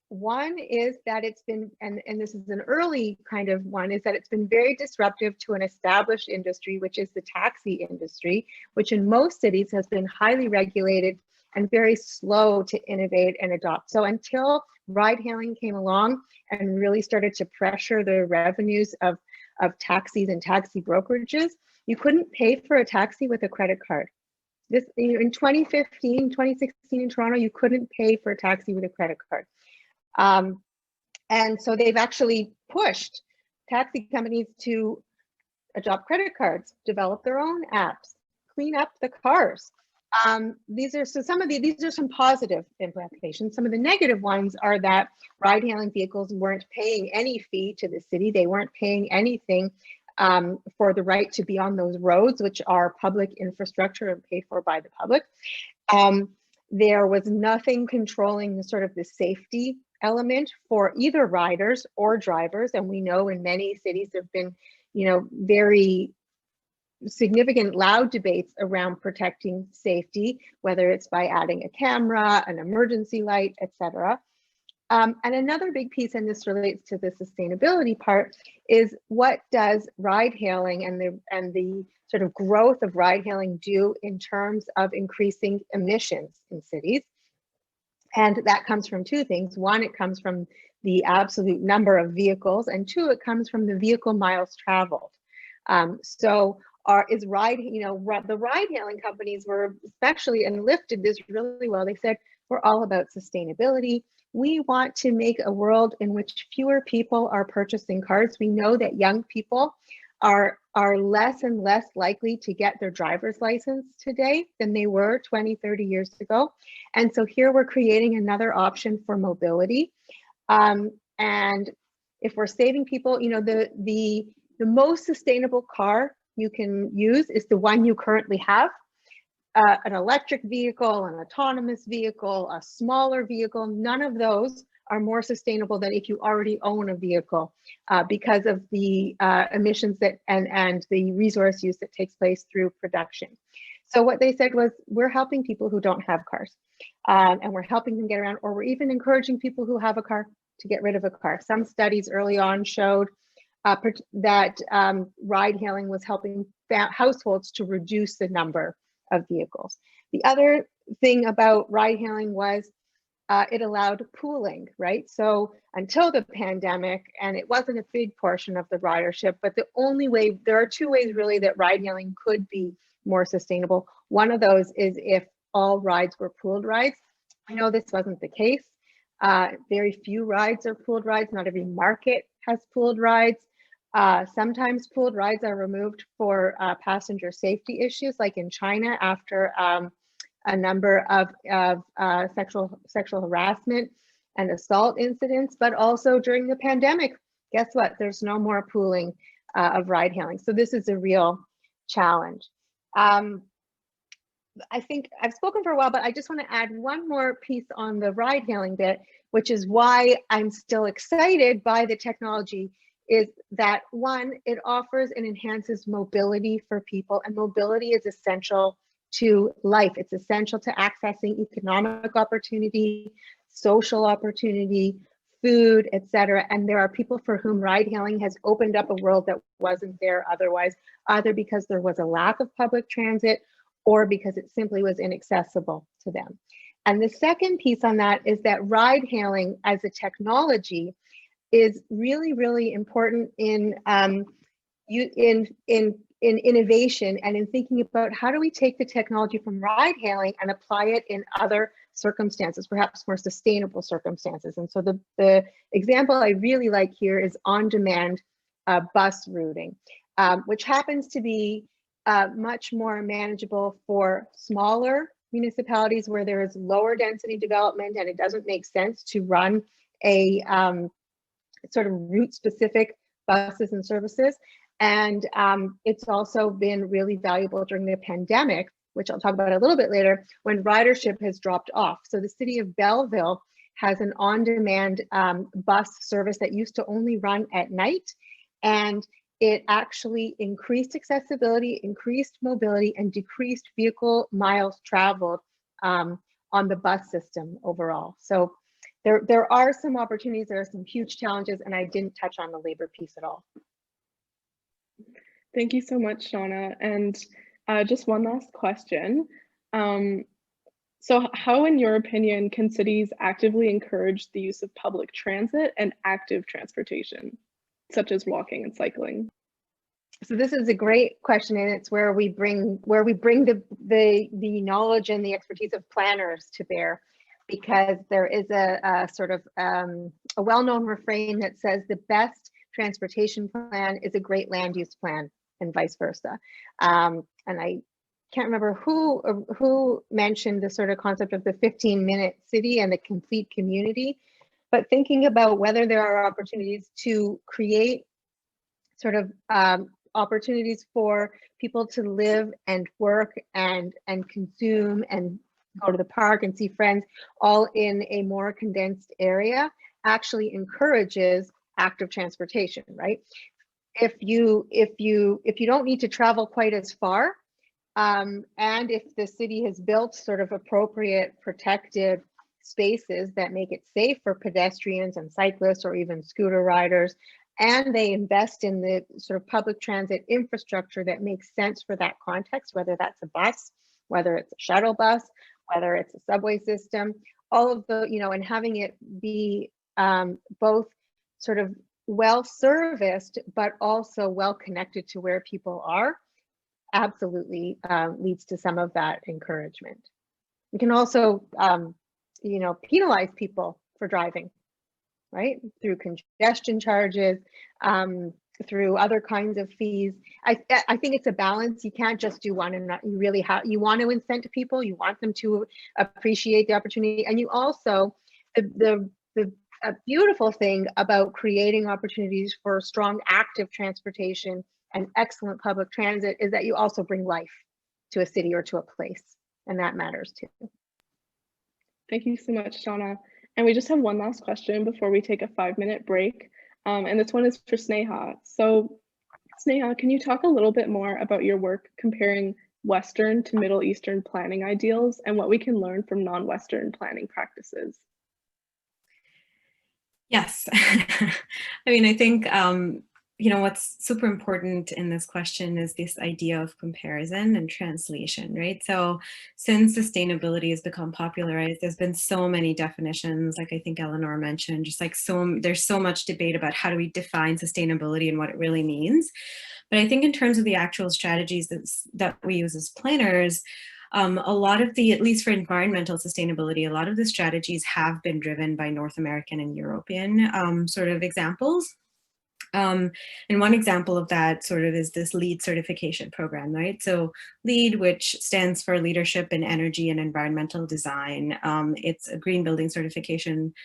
One is that it's been, and this is an early kind of one, is that it's been very disruptive to an established industry, which is the taxi industry, which in most cities has been highly regulated and very slow to innovate and adopt. So until ride hailing came along and really started to pressure the revenues of taxis and taxi brokerages, you couldn't pay for a taxi with a credit card. This, in 2015, 2016 in Toronto, you couldn't pay for a taxi with a credit card. And so they've actually pushed taxi companies to adopt credit cards, develop their own apps, clean up the cars. These are some positive implications. Some of the negative ones are that ride hailing vehicles weren't paying any fee to the city. They weren't paying anything for the right to be on those roads, which are public infrastructure and paid for by the public. There was nothing controlling the sort of the safety element for either riders or drivers. And we know in many cities there have been, very significant loud debates around protecting safety, whether it's by adding a camera, an emergency light, etc. And another big piece, and this relates to the sustainability part, is what does ride hailing and the sort of growth of ride hailing do in terms of increasing emissions in cities? And that comes from two things. One, it comes from the absolute number of vehicles, and two, it comes from the vehicle miles traveled. The ride hailing companies were especially, and lifted this really well. They said, we're all about sustainability. We want to make a world in which fewer people are purchasing cars. We know that young people are less and less likely to get their driver's license today than they were 20, 30 years ago. And so here we're creating another option for mobility. And if we're saving people, the most sustainable car you can use is the one you currently have. An electric vehicle, an autonomous vehicle, a smaller vehicle, none of those are more sustainable than if you already own a vehicle, because of the emissions that and the resource use that takes place through production. So what they said was, we're helping people who don't have cars, and we're helping them get around, or we're even encouraging people who have a car to get rid of a car. Some studies early on showed that ride hailing was helping households to reduce the number of vehicles. The other thing about ride hailing was it allowed pooling, right? So until the pandemic, and it wasn't a big portion of the ridership, but there are two ways really that ride hailing could be more sustainable. One of those is if all rides were pooled rides. I know this wasn't the case. Very few rides are pooled rides. Not every market has pooled rides. Sometimes pooled rides are removed for passenger safety issues, like in China after a number of sexual harassment and assault incidents, but also during the pandemic. Guess what? There's no more pooling of ride hailing. So this is a real challenge. I think I've spoken for a while, but I just want to add one more piece on the ride hailing bit, which is why I'm still excited by the technology, is that one, it offers and enhances mobility for people, and mobility is essential to life. It's essential to accessing economic opportunity, social opportunity, food, etc. And there are people for whom ride hailing has opened up a world that wasn't there otherwise, either because there was a lack of public transit or because it simply was inaccessible to them. And the second piece on that is that ride hailing as a technology is really, really important in innovation and in thinking about how do we take the technology from ride hailing and apply it in other circumstances, perhaps more sustainable circumstances. And so the example I really like here is on-demand bus routing, which happens to be much more manageable for smaller municipalities where there is lower density development and it doesn't make sense to run a sort of route specific buses and services. And it's also been really valuable during the pandemic, which I'll talk about a little bit later, when ridership has dropped off. So the city of Belleville has an on-demand bus service that used to only run at night. And it actually increased accessibility, increased mobility, and decreased vehicle miles traveled on the bus system overall. So there are some opportunities, there are some huge challenges, and I didn't touch on the labor piece at all. Thank you so much, Shauna. And just one last question. So how, in your opinion, can cities actively encourage the use of public transit and active transportation, such as walking and cycling? So this is a great question, and it's where we bring the knowledge and the expertise of planners to bear, because there is a sort of a well-known refrain that says the best transportation plan is a great land use plan, and vice versa. And I can't remember who mentioned the sort of concept of the 15-minute city and the complete community, but thinking about whether there are opportunities to create sort of opportunities for people to live and work and consume and go to the park and see friends all in a more condensed area actually encourages active transportation, right? If you don't need to travel quite as far, and if the city has built sort of appropriate protected spaces that make it safe for pedestrians and cyclists or even scooter riders. And they invest in the sort of public transit infrastructure that makes sense for that context, whether that's a bus, whether it's a shuttle bus, whether it's a subway system, all of the, and having it be both sort of well serviced, but also well connected to where people are, absolutely leads to some of that encouragement. We can also, penalize people for driving, right? Through congestion charges, through other kinds of fees. I think it's a balance. You can't just do one and not, you really have, you want to incent people, you want them to appreciate the opportunity. And you also, the beautiful thing about creating opportunities for strong active transportation and excellent public transit is that you also bring life to a city or to a place, and that matters too. Thank you so much, Shauna. And we just have one last question before we take a 5-minute break. And this one is for Sneha. So Sneha, can you talk a little bit more about your work comparing Western to Middle Eastern planning ideals and what we can learn from non-Western planning practices? Yes. I mean, I think, what's super important in this question is this idea of comparison and translation, right? So since sustainability has become popularized, there's been so many definitions, like I think Eleanor mentioned, just like there's so much debate about how do we define sustainability and what it really means. But I think in terms of the actual strategies that we use as planners, a lot of the, at least for environmental sustainability, a lot of the strategies have been driven by North American and European sort of examples. And one example of that sort of is this LEED certification program, right? So LEED, which stands for Leadership in Energy and Environmental Design. It's a green building certification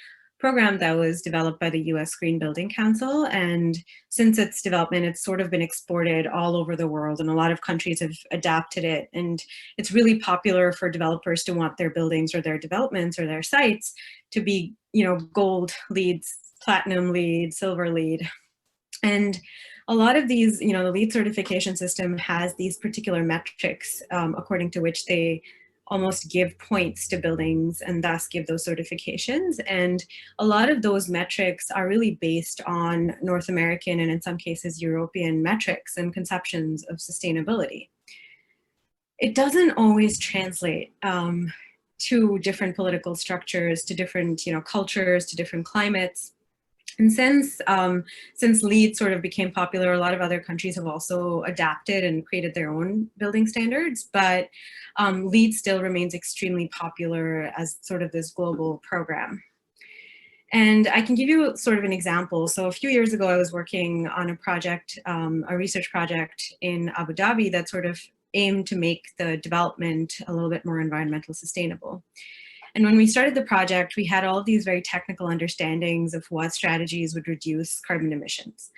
program that was developed by the US Green Building Council. And since its development, it's sort of been exported all over the world, and a lot of countries have adapted it. And it's really popular for developers to want their buildings or their developments or their sites to be, gold LEED, platinum LEED, silver LEED. And a lot of these, the LEED certification system has these particular metrics according to which they almost give points to buildings and thus give those certifications. And a lot of those metrics are really based on North American and in some cases European metrics and conceptions of sustainability. It doesn't always translate to different political structures, to different cultures, to different climates. And since LEED sort of became popular, a lot of other countries have also adapted and created their own building standards, but LEED still remains extremely popular as sort of this global program. And I can give you sort of an example. So a few years ago, I was working on a project, a research project in Abu Dhabi that sort of aimed to make the development a little bit more environmentally sustainable. And when we started the project, we had all of these very technical understandings of what strategies would reduce carbon emissions.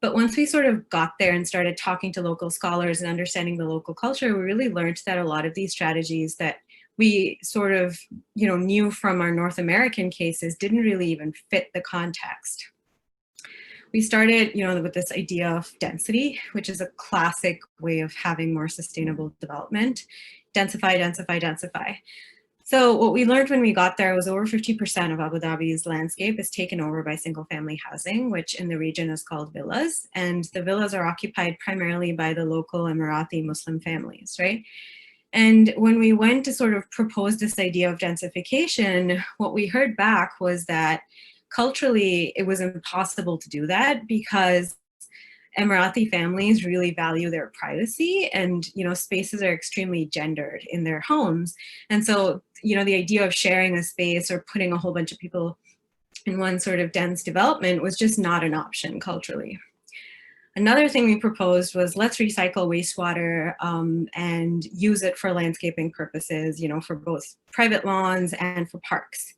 But once we sort of got there and started talking to local scholars and understanding the local culture, we really learned that a lot of these strategies that we sort of, knew from our North American cases didn't really even fit the context. We started, with this idea of density, which is a classic way of having more sustainable development. Densify, densify, densify. So what we learned when we got there was over 50% of Abu Dhabi's landscape is taken over by single family housing, which in the region is called villas. And the villas are occupied primarily by the local Emirati Muslim families, right? And when we went to sort of propose this idea of densification, what we heard back was that culturally it was impossible to do that because Emirati families really value their privacy, and spaces are extremely gendered in their homes. And so the idea of sharing a space or putting a whole bunch of people in one sort of dense development was just not an option culturally. Another thing we proposed was let's recycle wastewater and use it for landscaping purposes, for both private lawns and for parks.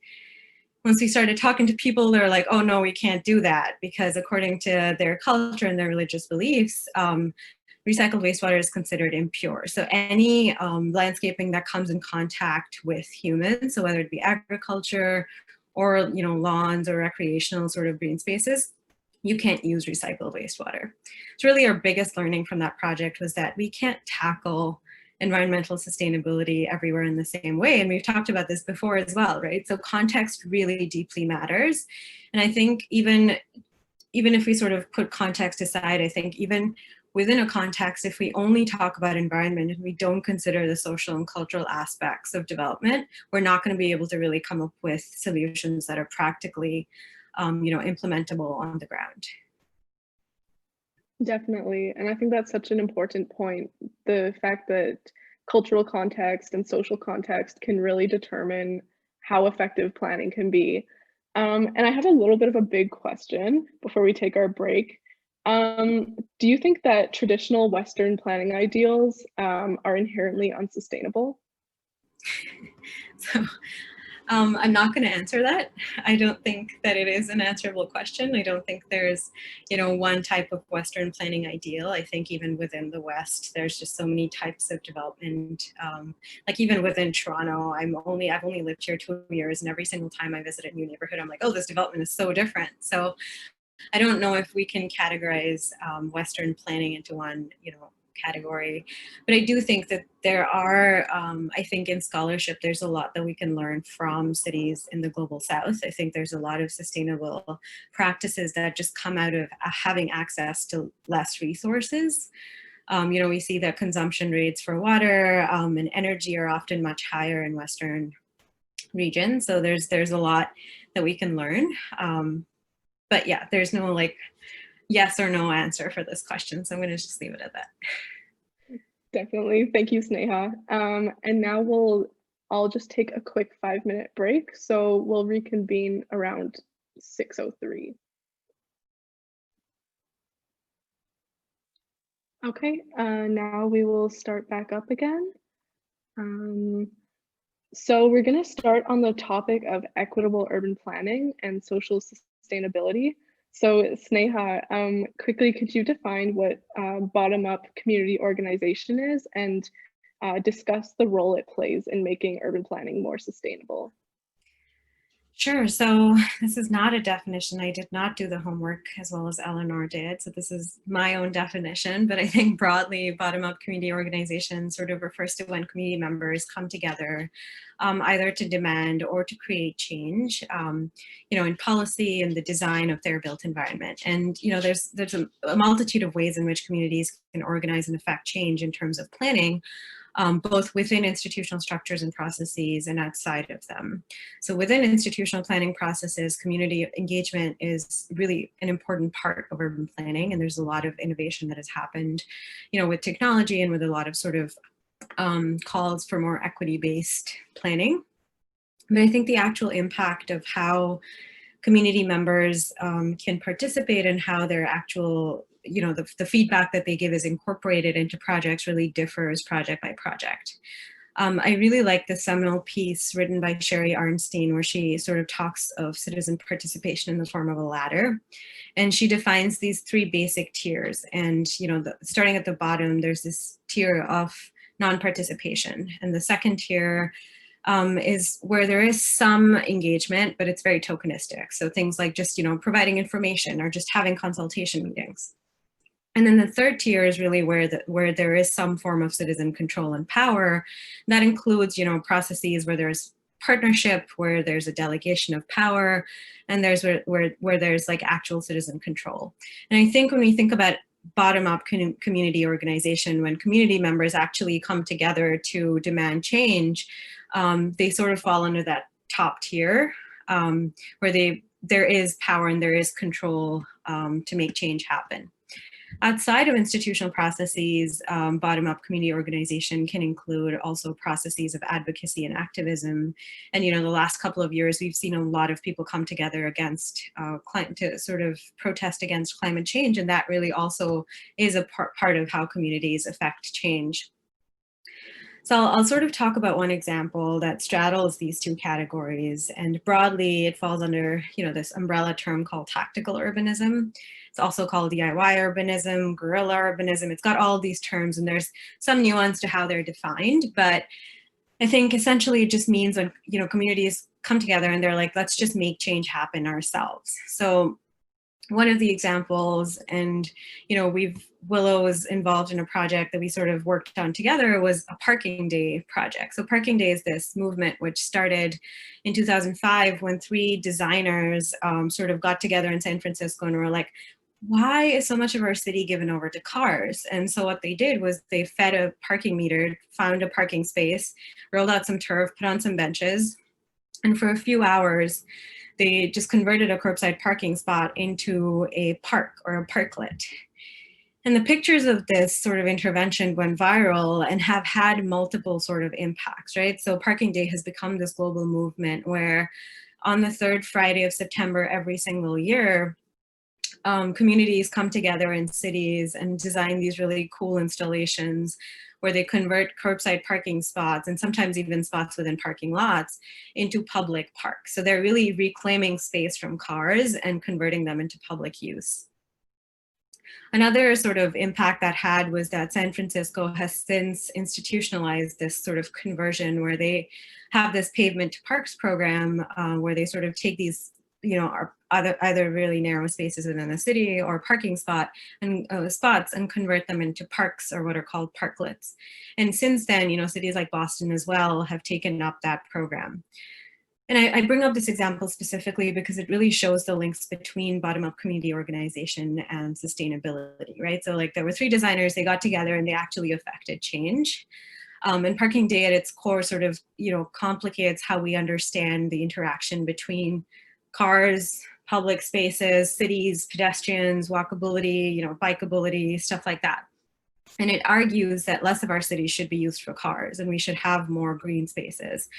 Once we started talking to people, they're like, oh no, we can't do that because according to their culture and their religious beliefs, recycled wastewater is considered impure. So any landscaping that comes in contact with humans, so whether it be agriculture or lawns or recreational sort of green spaces, you can't use recycled wastewater. So really our biggest learning from that project was that we can't tackle environmental sustainability everywhere in the same way. And we've talked about this before as well, right? So context really deeply matters. And I think even if we sort of put context aside, I think even within a context, if we only talk about environment and we don't consider the social and cultural aspects of development, we're not going to be able to really come up with solutions that are practically, implementable on the ground. Definitely. And I think that's such an important point. The fact that cultural context and social context can really determine how effective planning can be. And I have a little bit of a big question before we take our break. Do you think that traditional Western planning ideals are inherently unsustainable? So I'm not going to answer that. I don't think that it is an answerable question. I don't think there's, one type of Western planning ideal. I think even within the West, there's just so many types of development. Like even within Toronto, I've only lived here 2 years, and every single time I visit a new neighborhood, I'm like, oh, this development is so different. So I don't know if we can categorize Western planning into one, category, but I do think that there are, I think in scholarship, there's a lot that we can learn from cities in the global South. I think there's a lot of sustainable practices that just come out of having access to less resources. We see that consumption rates for water and energy are often much higher in Western regions. So there's a lot that we can learn. But yeah, there's no like yes or no answer for this question. So I'm going to just leave it at that. Definitely. Thank you, Sneha. And now I'll just take a quick 5-minute break. So we'll reconvene around 6:03. Okay, now we will start back up again. So we're going to start on the topic of equitable urban planning and social sustainability. So Sneha, quickly, could you define what bottom-up community organization is and discuss the role it plays in making urban planning more sustainable? Sure. So this is not a definition. I did not do the homework as well as Eleanor did. So this is my own definition, but I think broadly bottom-up community organization sort of refers to when community members come together either to demand or to create change, in policy and the design of their built environment. And, there's a multitude of ways in which communities can organize and affect change in terms of planning. Both within institutional structures and processes and outside of them. So within institutional planning processes, community engagement is really an important part of urban planning, and there's a lot of innovation that has happened, with technology and with a lot of sort of calls for more equity-based planning. But I think the actual impact of how community members can participate and how their actual the feedback that they give is incorporated into projects really differs project by project. I really like the seminal piece written by Sherry Arnstein where she sort of talks of citizen participation in the form of a ladder. And she defines these 3 basic tiers. And, starting at the bottom, there's this tier of non-participation. And the second tier is where there is some engagement, but it's very tokenistic. So things like just, providing information or just having consultation meetings. And then the third tier is really where there is some form of citizen control and power. That includes, processes where there's partnership, where there's a delegation of power, and there's where there's like actual citizen control. And I think when we think about bottom-up community organization, when community members actually come together to demand change, they sort of fall under that top tier, where there is power and there is control to make change happen. Outside of institutional processes, bottom-up community organization can include also processes of advocacy and activism. And, the last couple of years, we've seen a lot of people come together against to sort of protest against climate change. And that really also is a part of how communities affect change. So I'll sort of talk about one example that straddles these 2 categories. And broadly, it falls under, this umbrella term called tactical urbanism. It's also called DIY urbanism, guerrilla urbanism. It's got all these terms, and there's some nuance to how they're defined. But I think essentially it just means when, communities come together and they're like, let's just make change happen ourselves. So one of the examples, and Willow was involved in a project that we sort of worked on together, was a parking day project. So parking day is this movement which started in 2005 when 3 designers sort of got together in San Francisco and were like, why is so much of our city given over to cars? And so what they did was they fed a parking meter, found a parking space, rolled out some turf, put on some benches, and for a few hours, they just converted a curbside parking spot into a park or a parklet. And the pictures of this sort of intervention went viral and have had multiple sort of impacts, right? So Parking Day has become this global movement where on the 3rd Friday of September every single year, communities come together in cities and design these really cool installations where they convert curbside parking spots, and sometimes even spots within parking lots, into public parks. So they're really reclaiming space from cars and converting them into public use. Another sort of impact that had was that San Francisco has since institutionalized this sort of conversion where they have this pavement to parks program where they sort of take these are either really narrow spaces within the city or parking spots and convert them into parks, or what are called parklets. And since then, cities like Boston as well have taken up that program. And I bring up this example specifically because it really shows the links between bottom-up community organization and sustainability, right? So like there were 3 designers, they got together and they actually affected change. And Parking Day at its core sort of, complicates how we understand the interaction between cars, public spaces, cities, pedestrians, walkability, bikeability, stuff like that. And it argues that less of our cities should be used for cars and we should have more green spaces.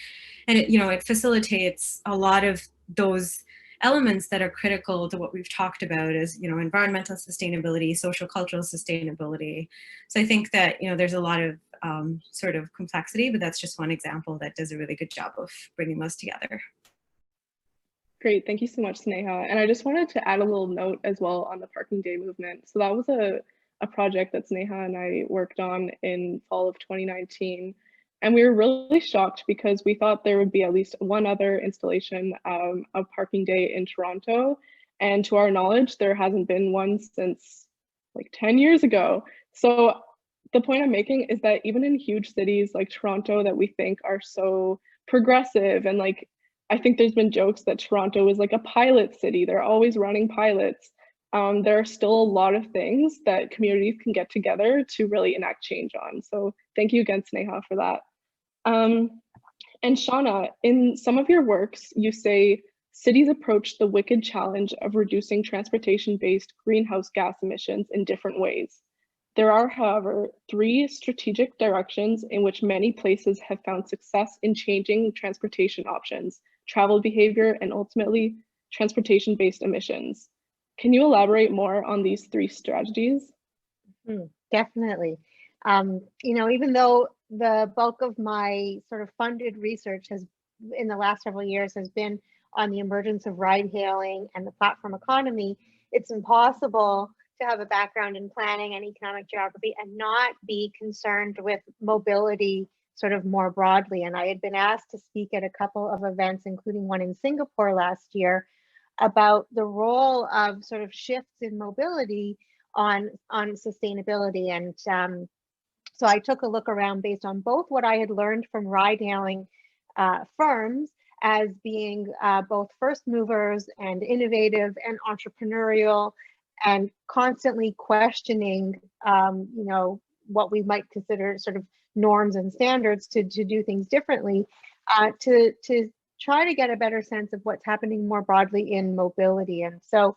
And it facilitates a lot of those elements that are critical to what we've talked about as, environmental sustainability, social cultural sustainability. So I think that, there's a lot of sort of complexity, but that's just one example that does a really good job of bringing those together. Great, thank you so much, Sneha. And I just wanted to add a little note as well on the Parking Day movement. So that was a project that Sneha and I worked on in fall of 2019. And we were really shocked because we thought there would be at least one other installation of Parking Day in Toronto. And to our knowledge, there hasn't been one since like 10 years ago. So the point I'm making is that even in huge cities like Toronto that we think are so progressive, and like, I think there's been jokes that Toronto is like a pilot city. They're always running pilots. There are still a lot of things that communities can get together to really enact change on. So thank you again, Sneha, for that. And Shauna, in some of your works, you say cities approach the wicked challenge of reducing transportation-based greenhouse gas emissions in different ways. There are, however, 3 strategic directions in which many places have found success in changing transportation options, travel behavior, and ultimately transportation-based emissions. Can you elaborate more on these 3 strategies? Definitely. Even though the bulk of my sort of funded research in the last several years has been on the emergence of ride hailing and the platform economy, it's impossible to have a background in planning and economic geography and not be concerned with mobility sort of more broadly. And I had been asked to speak at a couple of events, including one in Singapore last year, about the role of sort of shifts in mobility on sustainability. And so I took a look around based on both what I had learned from ride hailing firms as being both first movers and innovative and entrepreneurial and constantly questioning, what we might consider sort of norms and standards to do things differently, to try to get a better sense of what's happening more broadly in mobility. And so,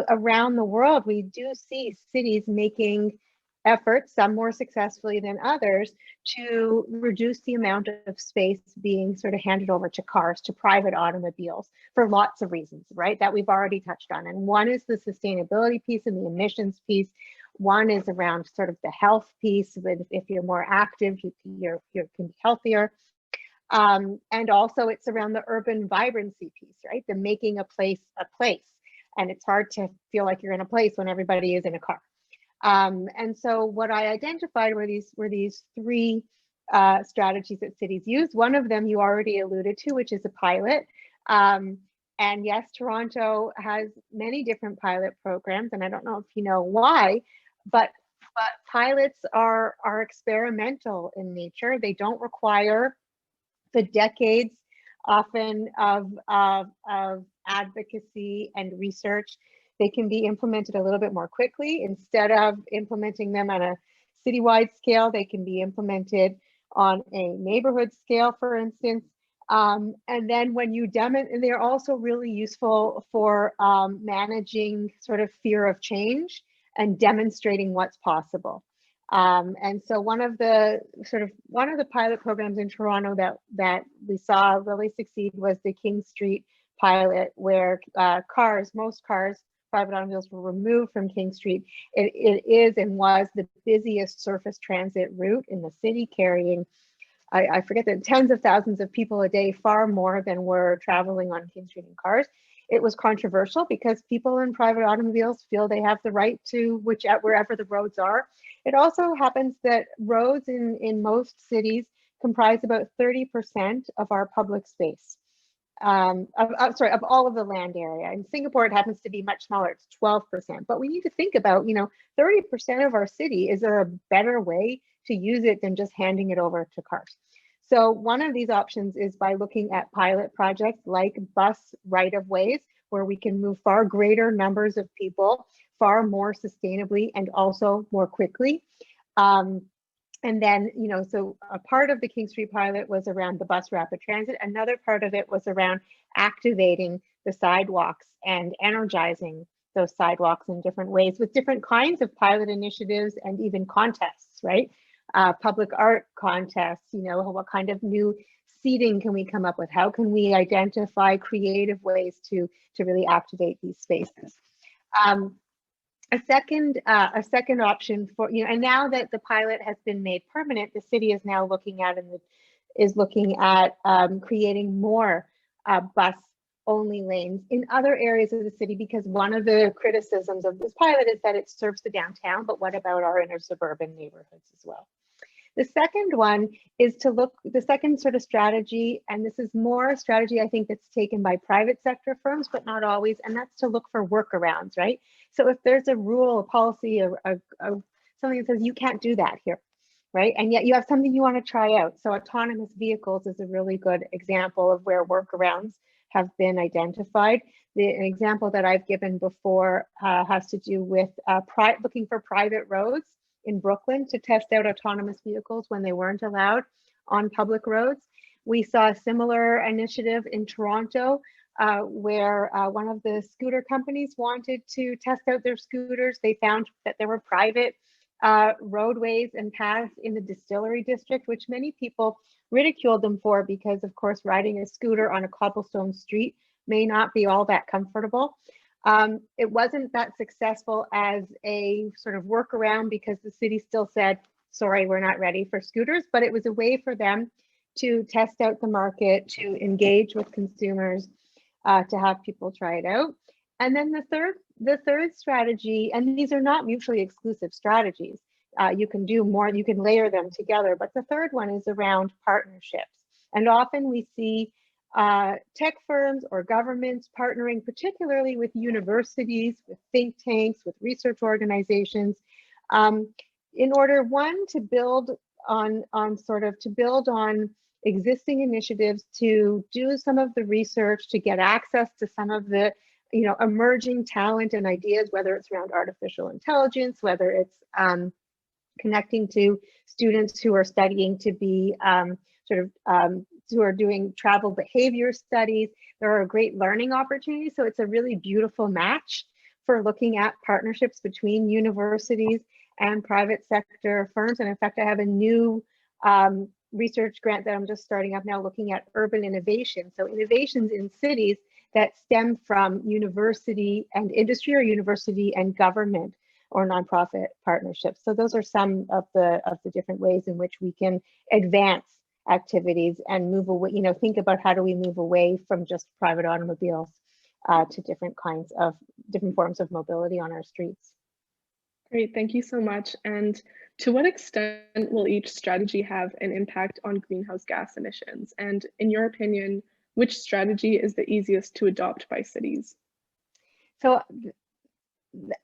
around the world, we do see cities making efforts, some more successfully than others, to reduce the amount of space being sort of handed over to cars, to private automobiles, for lots of reasons, right, that we've already touched on. And one is the sustainability piece and the emissions piece. One is around sort of the health piece. If you're more active, you can be healthier. And also it's around the urban vibrancy piece, right? The making a place a place. And it's hard to feel like you're in a place when everybody is in a car. And so what I identified were these 3 strategies that cities use. One of them you already alluded to, which is a pilot. And And yes, Toronto has many different pilot programs, and I don't know if you know why, but pilots are experimental in nature. They don't require the decades often of advocacy and research. They can be implemented a little bit more quickly. Instead of implementing them on a citywide scale, they can be implemented on a neighborhood scale, for instance. And then when you and they're also really useful for managing sort of fear of change and demonstrating what's possible. And so one of the pilot programs in Toronto that we saw really succeed was the King Street pilot, where most cars, private automobiles, were removed from King Street. It is and was the busiest surface transit route in the city, carrying, I forget, the tens of thousands of people a day, far more than were traveling on King Street in cars. It was controversial because people in private automobiles feel they have the right to wherever the roads are. It also happens that roads in most cities comprise about 30% of our public space, of all of the land area. In Singapore, it happens to be much smaller, it's 12%. But we need to think about, 30% of our city, is there a better way to use it than just handing it over to cars? So one of these options is by looking at pilot projects like bus right-of-ways, where we can move far greater numbers of people far more sustainably and also more quickly. And then, so a part of the King Street pilot was around the bus rapid transit. Another part of it was around activating the sidewalks and energizing those sidewalks in different ways with different kinds of pilot initiatives and even contests, right? Public art contests, what kind of new seating can we come up with? How can we identify creative ways to really activate these spaces? A second option for, and now that the pilot has been made permanent, the city is now looking at creating more bus-only lanes in other areas of the city, because one of the criticisms of this pilot is that it serves the downtown, but what about our inner suburban neighborhoods as well? The second one is the second sort of strategy, and this is more a strategy I think that's taken by private sector firms, but not always, and that's to look for workarounds, right? So if there's a rule, a policy, something that says you can't do that here, right? And yet you have something you want to try out. So autonomous vehicles is a really good example of where workarounds have been identified. An example that I've given before has to do with looking for private roads in Brooklyn to test out autonomous vehicles when they weren't allowed on public roads. We saw a similar initiative in Toronto where one of the scooter companies wanted to test out their scooters. They found that there were private roadways and paths in the Distillery District, which many people ridiculed them for, because of course riding a scooter on a cobblestone street may not be all that comfortable. It wasn't that successful as a sort of workaround because the city still said, sorry, we're not ready for scooters, but it was a way for them to test out the market, to engage with consumers, to have people try it out. And then the third strategy, and these are not mutually exclusive strategies. You can do more, you can layer them together, but the third one is around partnerships. And often we see tech firms or governments partnering particularly with universities, with think tanks, with research organizations, in order, one, to build on existing initiatives, to do some of the research, to get access to some of the emerging talent and ideas, whether it's around artificial intelligence, whether it's connecting to students who are studying to be who are doing travel behavior studies. There are great learning opportunities. So it's a really beautiful match for looking at partnerships between universities and private sector firms. And in fact, I have a new research grant that I'm just starting up now, looking at urban innovation. So innovations in cities that stem from university and industry, or university and government or nonprofit partnerships. So those are some of the different ways in which we can advance activities and move away, think about how do we move away from just private automobiles to different forms of mobility on our streets. Great, thank you so much. And to what extent will each strategy have an impact on greenhouse gas emissions? And in your opinion, Which strategy is the easiest to adopt by cities? So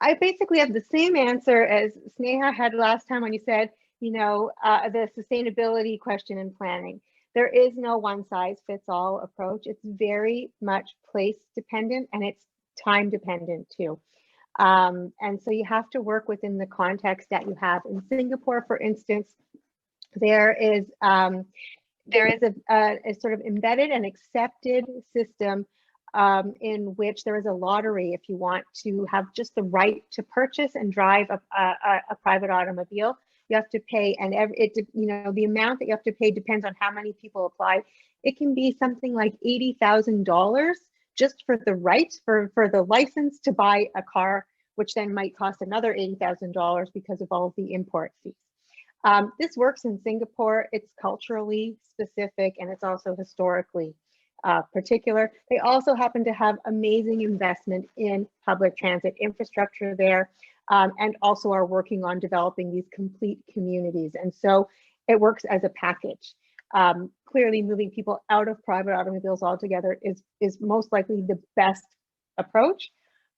I basically have the same answer as Sneha had last time when you said, the sustainability question in planning. There is no one size fits all approach. It's very much place dependent and it's time dependent too. And so you have to work within the context that you have. In Singapore, for instance, there is a sort of embedded and accepted system in which there is a lottery if you want to have just the right to purchase and drive a private automobile. You have to pay, and the amount that you have to pay depends on how many people apply. It can be something like $80,000 just for the right, for the license to buy a car, which then might cost another $80,000 because of all of the import fees. This works in Singapore. It's culturally specific and it's also historically particular. They also happen to have amazing investment in public transit infrastructure there, and also are working on developing these complete communities. And so it works as a package. Clearly moving people out of private automobiles altogether is most likely the best approach,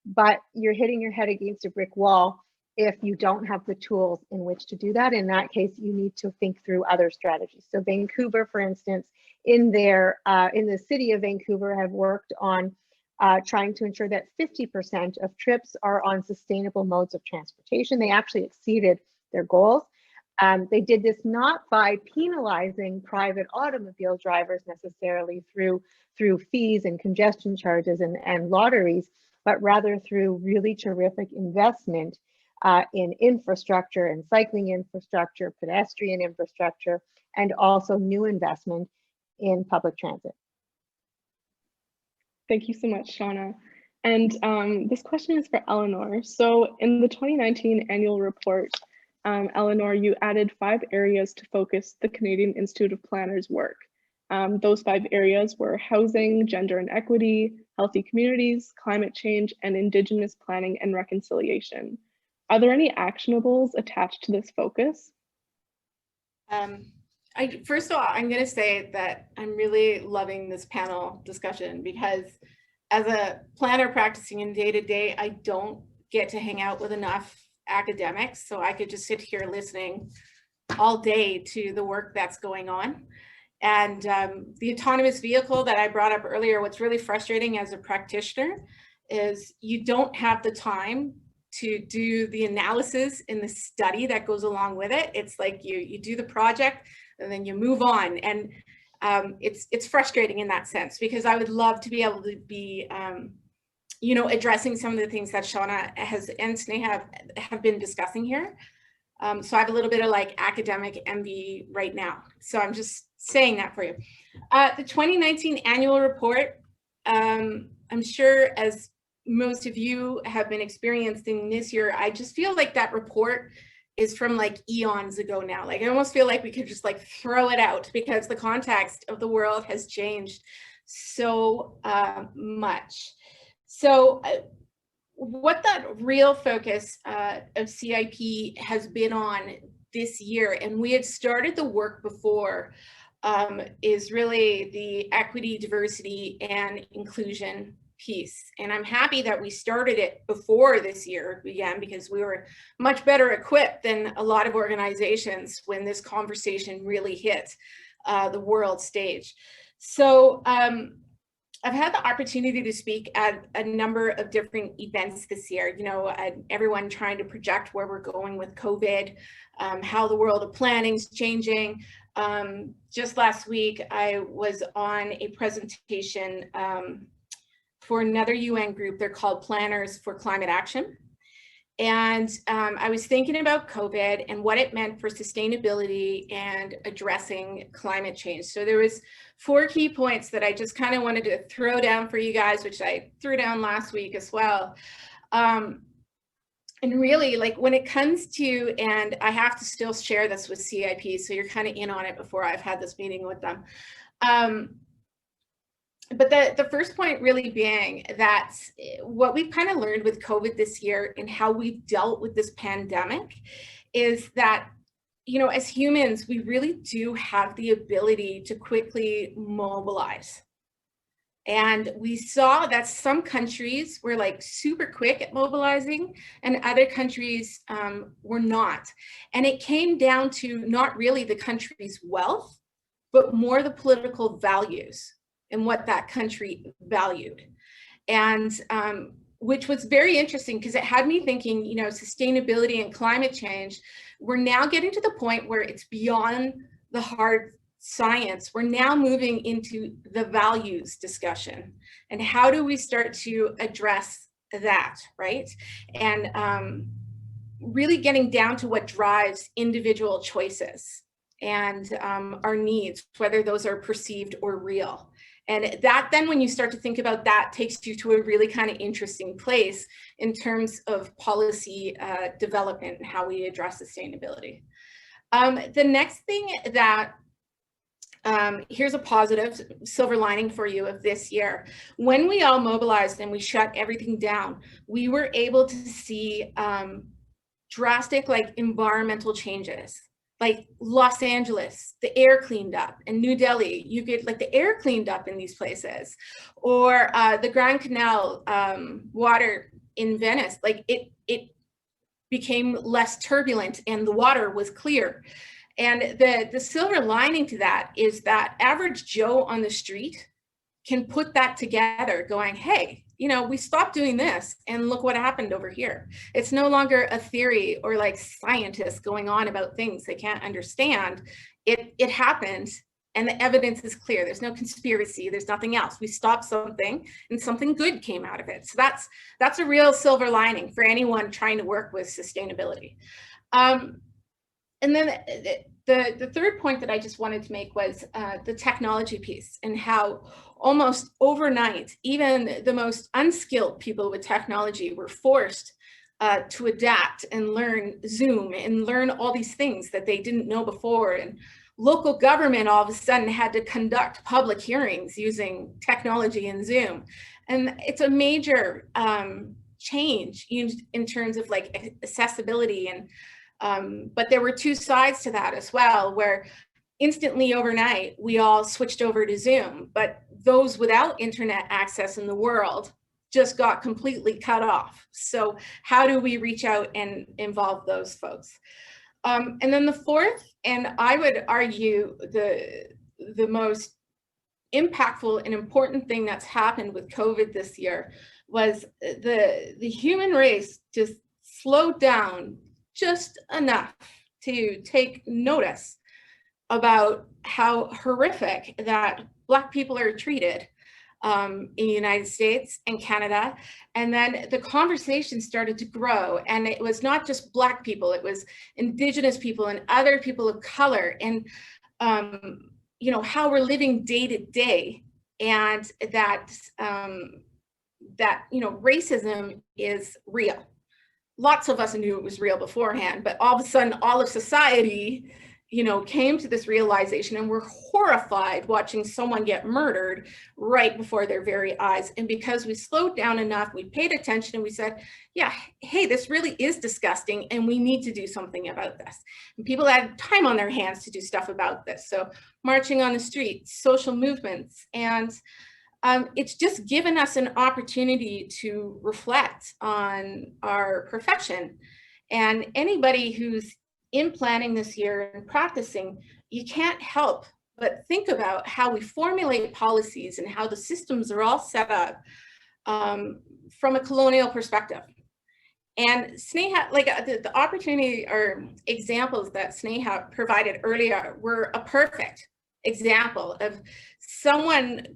but you're hitting your head against a brick wall if you don't have the tools in which to do that. In that case, you need to think through other strategies. So Vancouver, for instance, in the city of Vancouver have worked on trying to ensure that 50% of trips are on sustainable modes of transportation. They actually exceeded their goals. They did this not by penalizing private automobile drivers necessarily through fees and congestion charges and lotteries, but rather through really terrific investment in infrastructure and cycling infrastructure, pedestrian infrastructure, and also new investment in public transit. Thank you so much, Shauna. And this question is for Eleanor. So in the 2019 annual report, Eleanor, you added 5 areas to focus the Canadian Institute of Planners' work. Those 5 areas were housing, gender and equity, healthy communities, climate change, and Indigenous planning and reconciliation. Are there any actionables attached to this focus? First of all, I'm going to say that I'm really loving this panel discussion because as a planner practicing in day-to-day, I don't get to hang out with enough academics, so I could just sit here listening all day to the work that's going on. And the autonomous vehicle that I brought up earlier, what's really frustrating as a practitioner is you don't have the time to do the analysis in the study that goes along with it. It's like you do the project and then you move on. And it's frustrating in that sense because I would love to be able to be, addressing some of the things that Shauna and Sneha have been discussing here. So I have a little bit of like academic envy right now. So I'm just saying that for you. The 2019 annual report, I'm sure as most of you have been experiencing this year, I just feel like that report is from like eons ago now. Like I almost feel like we could just like throw it out because the context of the world has changed so much. So what that real focus of CIP has been on this year, and we had started the work before, is really the equity, diversity, and inclusion piece. And I'm happy that we started it before this year began because we were much better equipped than a lot of organizations when this conversation really hit the world stage. So I've had the opportunity to speak at a number of different events this year, everyone trying to project where we're going with COVID, how the world of planning is changing. Just last week, I was on a presentation for another UN group. They're called Planners for Climate Action. And I was thinking about COVID and what it meant for sustainability and addressing climate change. So there was 4 key points that I just kind of wanted to throw down for you guys, which I threw down last week as well. And really, like when it comes to, and I have to still share this with CIP, so you're kind of in on it before I've had this meeting with them. But the first point really being that what we've kind of learned with COVID this year and how we've dealt with this pandemic is that, as humans, we really do have the ability to quickly mobilize. And we saw that some countries were like super quick at mobilizing and other countries were not. And it came down to not really the country's wealth, but more the political values and what that country valued. And which was very interesting because it had me thinking, you know, sustainability and climate change, we're now getting to the point where it's beyond the hard science. We're now moving into the values discussion. And how do we start to address that, right? And really getting down to what drives individual choices and our needs, whether those are perceived or real. And that then, when you start to think about that, takes you to a really kind of interesting place in terms of policy development and how we address sustainability. The next thing that, here's a positive silver lining for you of this year. When we all mobilized and we shut everything down, we were able to see drastic like environmental changes. Like Los Angeles, the air cleaned up, and New Delhi, you get like the air cleaned up in these places, or the Grand Canal water in Venice, like it became less turbulent and the water was clear. And the silver lining to that is that average Joe on the street can put that together going, hey, you know, we stopped doing this and look what happened over here. It's no longer a theory or like scientists going on about things they can't understand. It happened and the evidence is clear. There's no conspiracy, there's nothing else. We stopped something and something good came out of it. So that's a real silver lining for anyone trying to work with sustainability. And then the third point that I just wanted to make was the technology piece and how almost overnight, even the most unskilled people with technology were forced to adapt and learn Zoom and learn all these things that they didn't know before. And local government all of a sudden had to conduct public hearings using technology and Zoom. And it's a major change in terms of like accessibility. And but there were two sides to that as well, where instantly overnight, we all switched over to Zoom, but those without internet access in the world just got completely cut off. So how do we reach out and involve those folks? And then the fourth, and I would argue the most impactful and important thing that's happened with COVID this year was the human race just slowed down just enough to take notice about how horrific that Black people are treated in the United States and Canada. And then the conversation started to grow, and it was not just Black people, it was Indigenous people and other people of color, and you know, how we're living day to day, and that you know, racism is real. Lots of us knew it was real beforehand, but all of a sudden, all of society, you know, came to this realization, and we're horrified watching someone get murdered right before their very eyes. And because we slowed down enough, we paid attention, and we said, yeah, hey, this really is disgusting, and we need to do something about this. And people had time on their hands to do stuff about this. So marching on the streets, social movements, and it's just given us an opportunity to reflect on our profession. And anybody who's in planning this year and practicing, you can't help but think about how we formulate policies and how the systems are all set up from a colonial perspective. And Sneha, like the opportunity or examples that Sneha provided earlier were a perfect example of someone,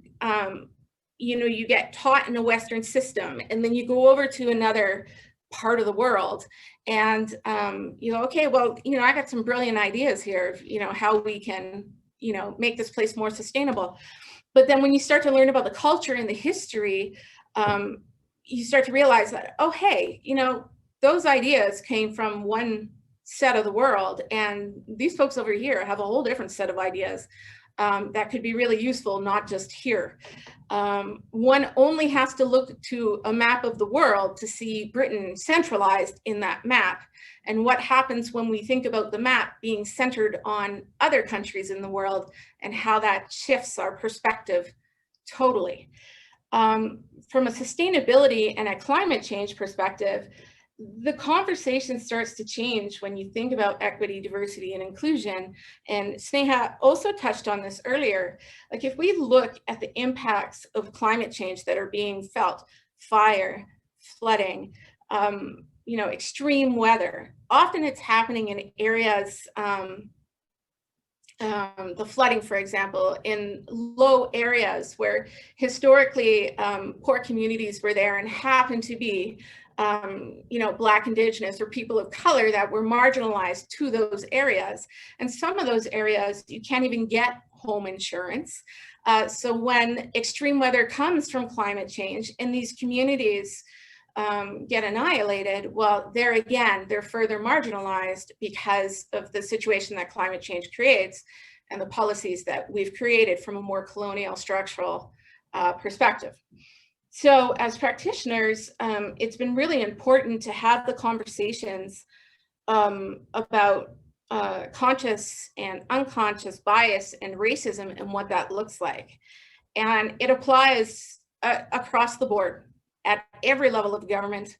you know, you get taught in a Western system, and then you go over to another part of the world, and you know, okay, well, you know, I got some brilliant ideas here of, you know, how we can, you know, make this place more sustainable. But then when you start to learn about the culture and the history, you start to realize that, oh, hey, you know, those ideas came from one set of the world, and these folks over here have a whole different set of ideas that could be really useful, not just here. One only has to look to a map of the world to see Britain centralized in that map. And what happens when we think about the map being centered on other countries in the world, and how that shifts our perspective totally. From a sustainability and a climate change perspective, the conversation starts to change when you think about equity, diversity, and inclusion. And Sneha also touched on this earlier. Like, if we look at the impacts of climate change that are being felt, fire, flooding, extreme weather, often it's happening in areas, the flooding, for example, in low areas where historically poor communities were there and happened to be Black, Indigenous, or people of color that were marginalized to those areas. And some of those areas, you can't even get home insurance. So when extreme weather comes from climate change and these communities get annihilated, well, there again, they're further marginalized because of the situation that climate change creates and the policies that we've created from a more colonial structural perspective. So as practitioners, it's been really important to have the conversations about conscious and unconscious bias and racism and what that looks like. And it applies across the board at every level of government.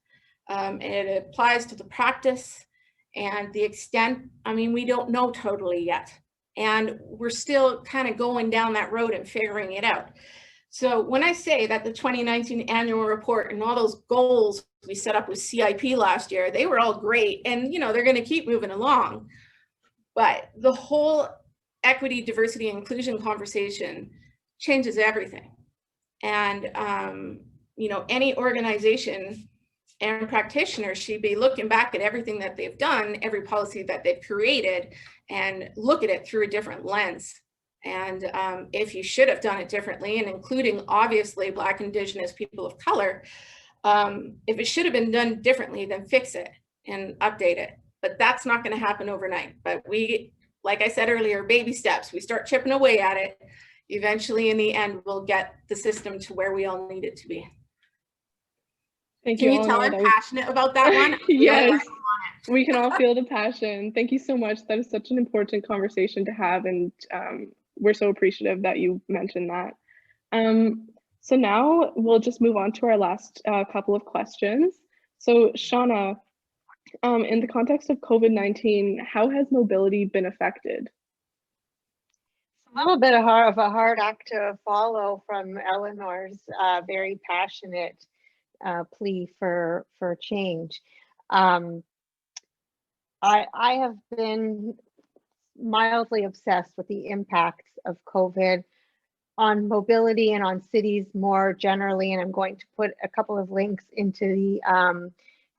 And it applies to the practice and the extent. I mean, we don't know totally yet. And we're still kind of going down that road and figuring it out. So when I say that the 2019 annual report and all those goals we set up with CIP last year, they were all great. And, they're going to keep moving along. But the whole equity, diversity, and inclusion conversation changes everything. And, any organization and practitioner should be looking back at everything that they've done, every policy that they've created, and look at it through a different lens. And if you should have done it differently, and including obviously Black, Indigenous, people of color, if it should have been done differently, then fix it and update it. But that's not going to happen overnight. But we, like I said earlier, baby steps. We start chipping away at it. Eventually, in the end, we'll get the system to where we all need it to be. Thank you, you. Can you tell I'm passionate about that one? Yes, we can all feel the passion. Thank you so much. That is such an important conversation to have, and we're so appreciative that you mentioned that. So now we'll just move on to our last couple of questions. So Shauna, in the context of COVID-19, how has mobility been affected? A little bit of a hard act to follow from Eleanor's very passionate plea for change. I have been mildly obsessed with the impacts of COVID on mobility and on cities more generally, and I'm going to put a couple of links into the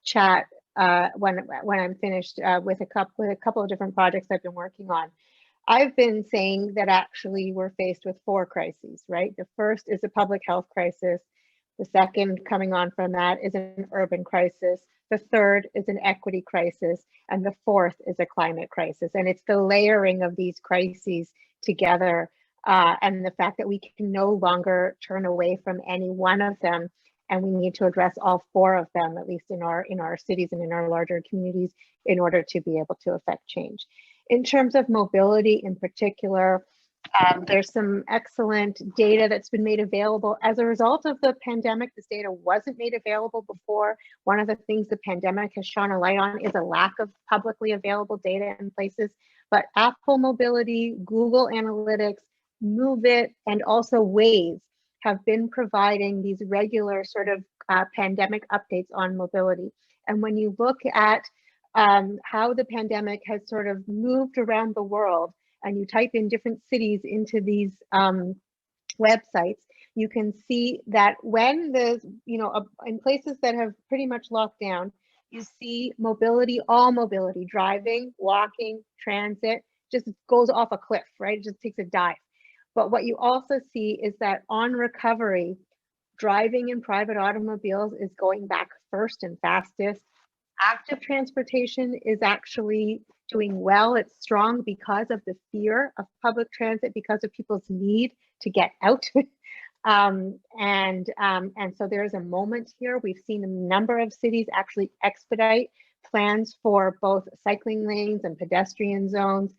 chat when I'm finished with a couple of different projects I've been working on. I've been saying that actually we're faced with 4 crises, right? The first is a public health crisis. The second coming on from that is an urban crisis. The third is an equity crisis. And the fourth is a climate crisis. And it's the layering of these crises together and the fact that we can no longer turn away from any one of them. And we need to address all 4 of them, at least in our cities and in our larger communities, in order to be able to affect change. In terms of mobility in particular, there's some excellent data that's been made available as a result of the pandemic. This data wasn't made available before. One of the things the pandemic has shone a light on is a lack of publicly available data in places. But Apple Mobility, Google Analytics, Move It, and also Waze have been providing these regular sort of pandemic updates on mobility. And when you look at how the pandemic has sort of moved around the world, and you type in different cities into these websites, you can see that when in places that have pretty much locked down, you see mobility, all mobility, driving, walking, transit, just goes off a cliff, right? It just takes a dive. But what you also see is that on recovery, driving in private automobiles is going back first and fastest. Active transportation is actually doing well. It's strong because of the fear of public transit, because of people's need to get out. And so there's a moment here. We've seen a number of cities actually expedite plans for both cycling lanes and pedestrian zones.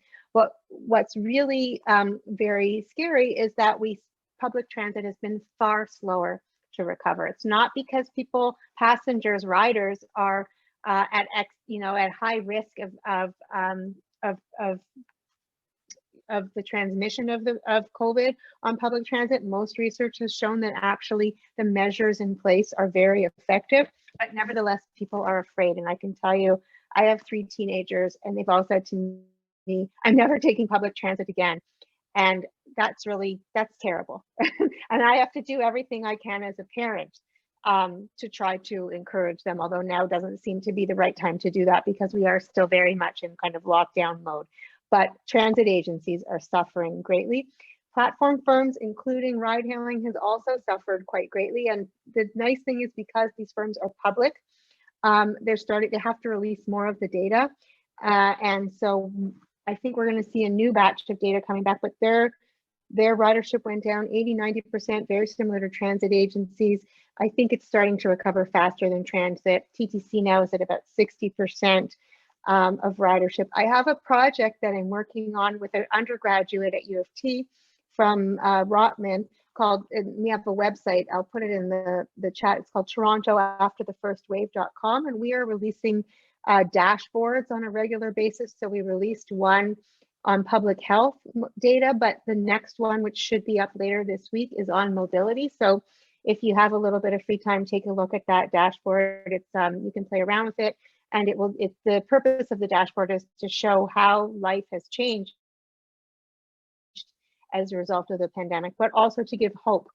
What's really very scary is that we public transit has been far slower to recover. It's not because people, passengers, riders are at high risk of the transmission of COVID on public transit. Most research has shown that actually the measures in place are very effective, but nevertheless, people are afraid. And I can tell you, I have 3 teenagers and they've all said to me, I'm never taking public transit again. And that's terrible. And I have to do everything I can as a parent to try to encourage them, although now doesn't seem to be the right time to do that because we are still very much in kind of lockdown mode. But transit agencies are suffering greatly. Platform firms, including ride hailing, has also suffered quite greatly. And the nice thing is because these firms are public, they have to release more of the data. And so I think we're going to see a new batch of data coming back, but their ridership went down 80–90%, very similar to transit agencies. I think it's starting to recover faster than transit. TTC now is at about 60% of ridership. I have a project that I'm working on with an undergraduate at U of T from Rotman called, we have a website, I'll put it in the chat, it's called TorontoAfterTheFirstWave.com, and we are releasing dashboards on a regular basis. So we released one on public health data, but the next one, which should be up later this week, is on mobility. So if you have a little bit of free time, take a look at that dashboard. It's you can play around with it, and the purpose of the dashboard is to show how life has changed as a result of the pandemic, but also to give hope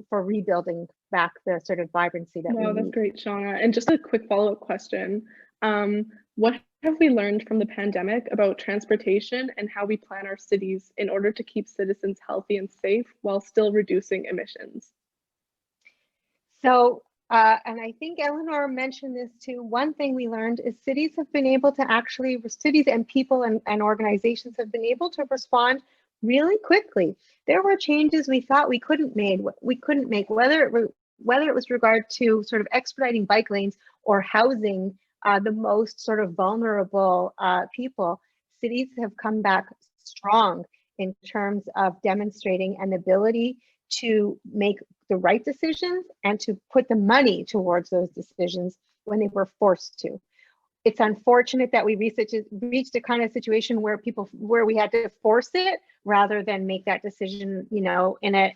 for rebuilding back the sort of vibrancy that we need. That's great, Shauna. And just a quick follow-up question. What have we learned from the pandemic about transportation and how we plan our cities in order to keep citizens healthy and safe while still reducing emissions? So, and I think Eleanor mentioned this too, one thing we learned is cities have been able to cities and people and organizations have been able to respond really quickly. There were changes we thought we couldn't make, whether it was regard to sort of expediting bike lanes or housing the most sort of vulnerable people. Cities have come back strong in terms of demonstrating an ability to make the right decisions and to put the money towards those decisions when they were forced to. It's unfortunate that we reached a kind of situation where we had to force it rather than make that decision, in a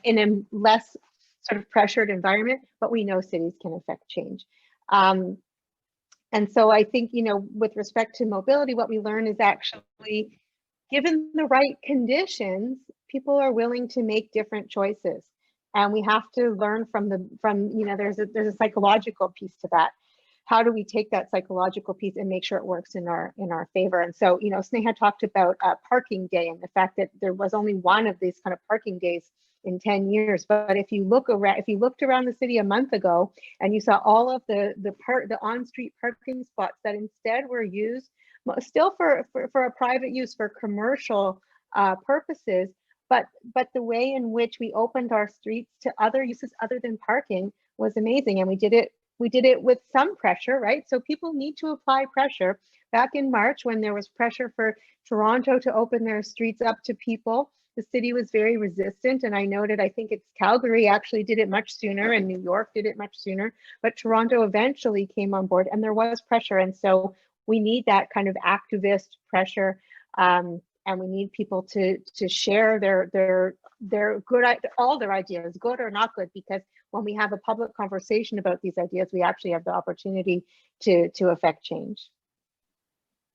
less sort of pressured environment, but we know cities can affect change. And so I think, with respect to mobility, what we learn is actually, given the right conditions, people are willing to make different choices. And we have to learn there's a psychological piece to that. How do we take that psychological piece and make sure it works in our favor? And so, Sneha talked about parking day and the fact that there was only one of these kind of parking days in 10 years. But if you looked around the city a month ago and you saw all of the on-street parking spots that instead were used still for a private use, for commercial purposes, but the way in which we opened our streets to other uses other than parking was amazing. And we did it with some pressure, right? So people need to apply pressure. Back in March, when there was pressure for Toronto to open their streets up to people, the city was very resistant. And I noted, I think it's Calgary actually did it much sooner and New York did it much sooner, but Toronto eventually came on board and there was pressure. And so we need that kind of activist pressure. And we need people to share their all their ideas, good or not good, because when we have a public conversation about these ideas, we actually have the opportunity to affect change.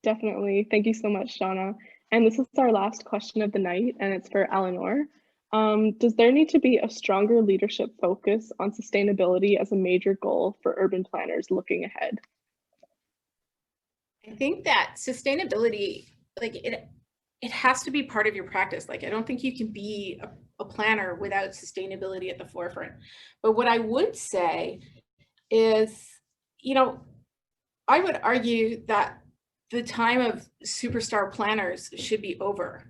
Definitely. Thank you so much, Shauna. And this is our last question of the night, and it's for Eleanor. Does there need to be a stronger leadership focus on sustainability as a major goal for urban planners looking ahead? I think that sustainability, it has to be part of your practice. I don't think you can be a planner without sustainability at the forefront. But what I would say is, I would argue that the time of superstar planners should be over.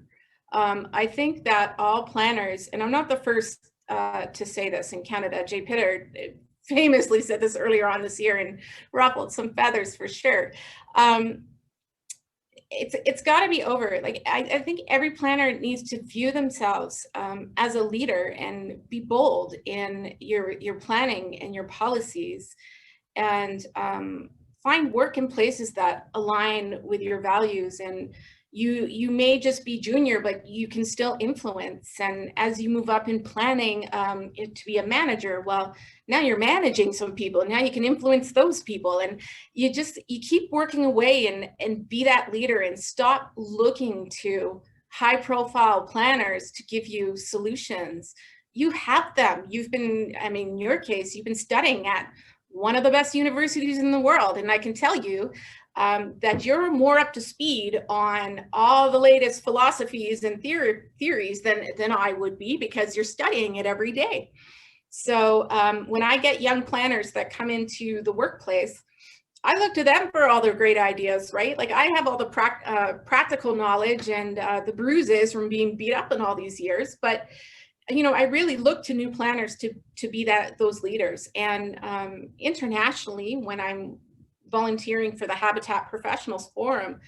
I think that all planners, and I'm not the first to say this in Canada, Jay Pitter famously said this earlier on this year and ruffled some feathers for sure. it's got to be over. Like, I think every planner needs to view themselves as a leader and be bold in your planning and your policies, and find work in places that align with your values. And you may just be junior, but you can still influence. And as you move up in planning to be a manager, well, now you're managing some people. Now you can influence those people, and you keep working away and be that leader, and stop looking to high profile planners to give you solutions. You have them. You've been, I mean, in your case, you've been studying at one of the best universities in the world. And I can tell you that you're more up to speed on all the latest philosophies and theories than I would be, because you're studying it every day. So when I get young planners that come into the workplace, I look to them for all their great ideas, right? Like, I have all the practical knowledge and the bruises from being beat up in all these years, but you know, I really look to new planners to be those leaders. And internationally, when I'm volunteering for the Habitat Professionals Forum,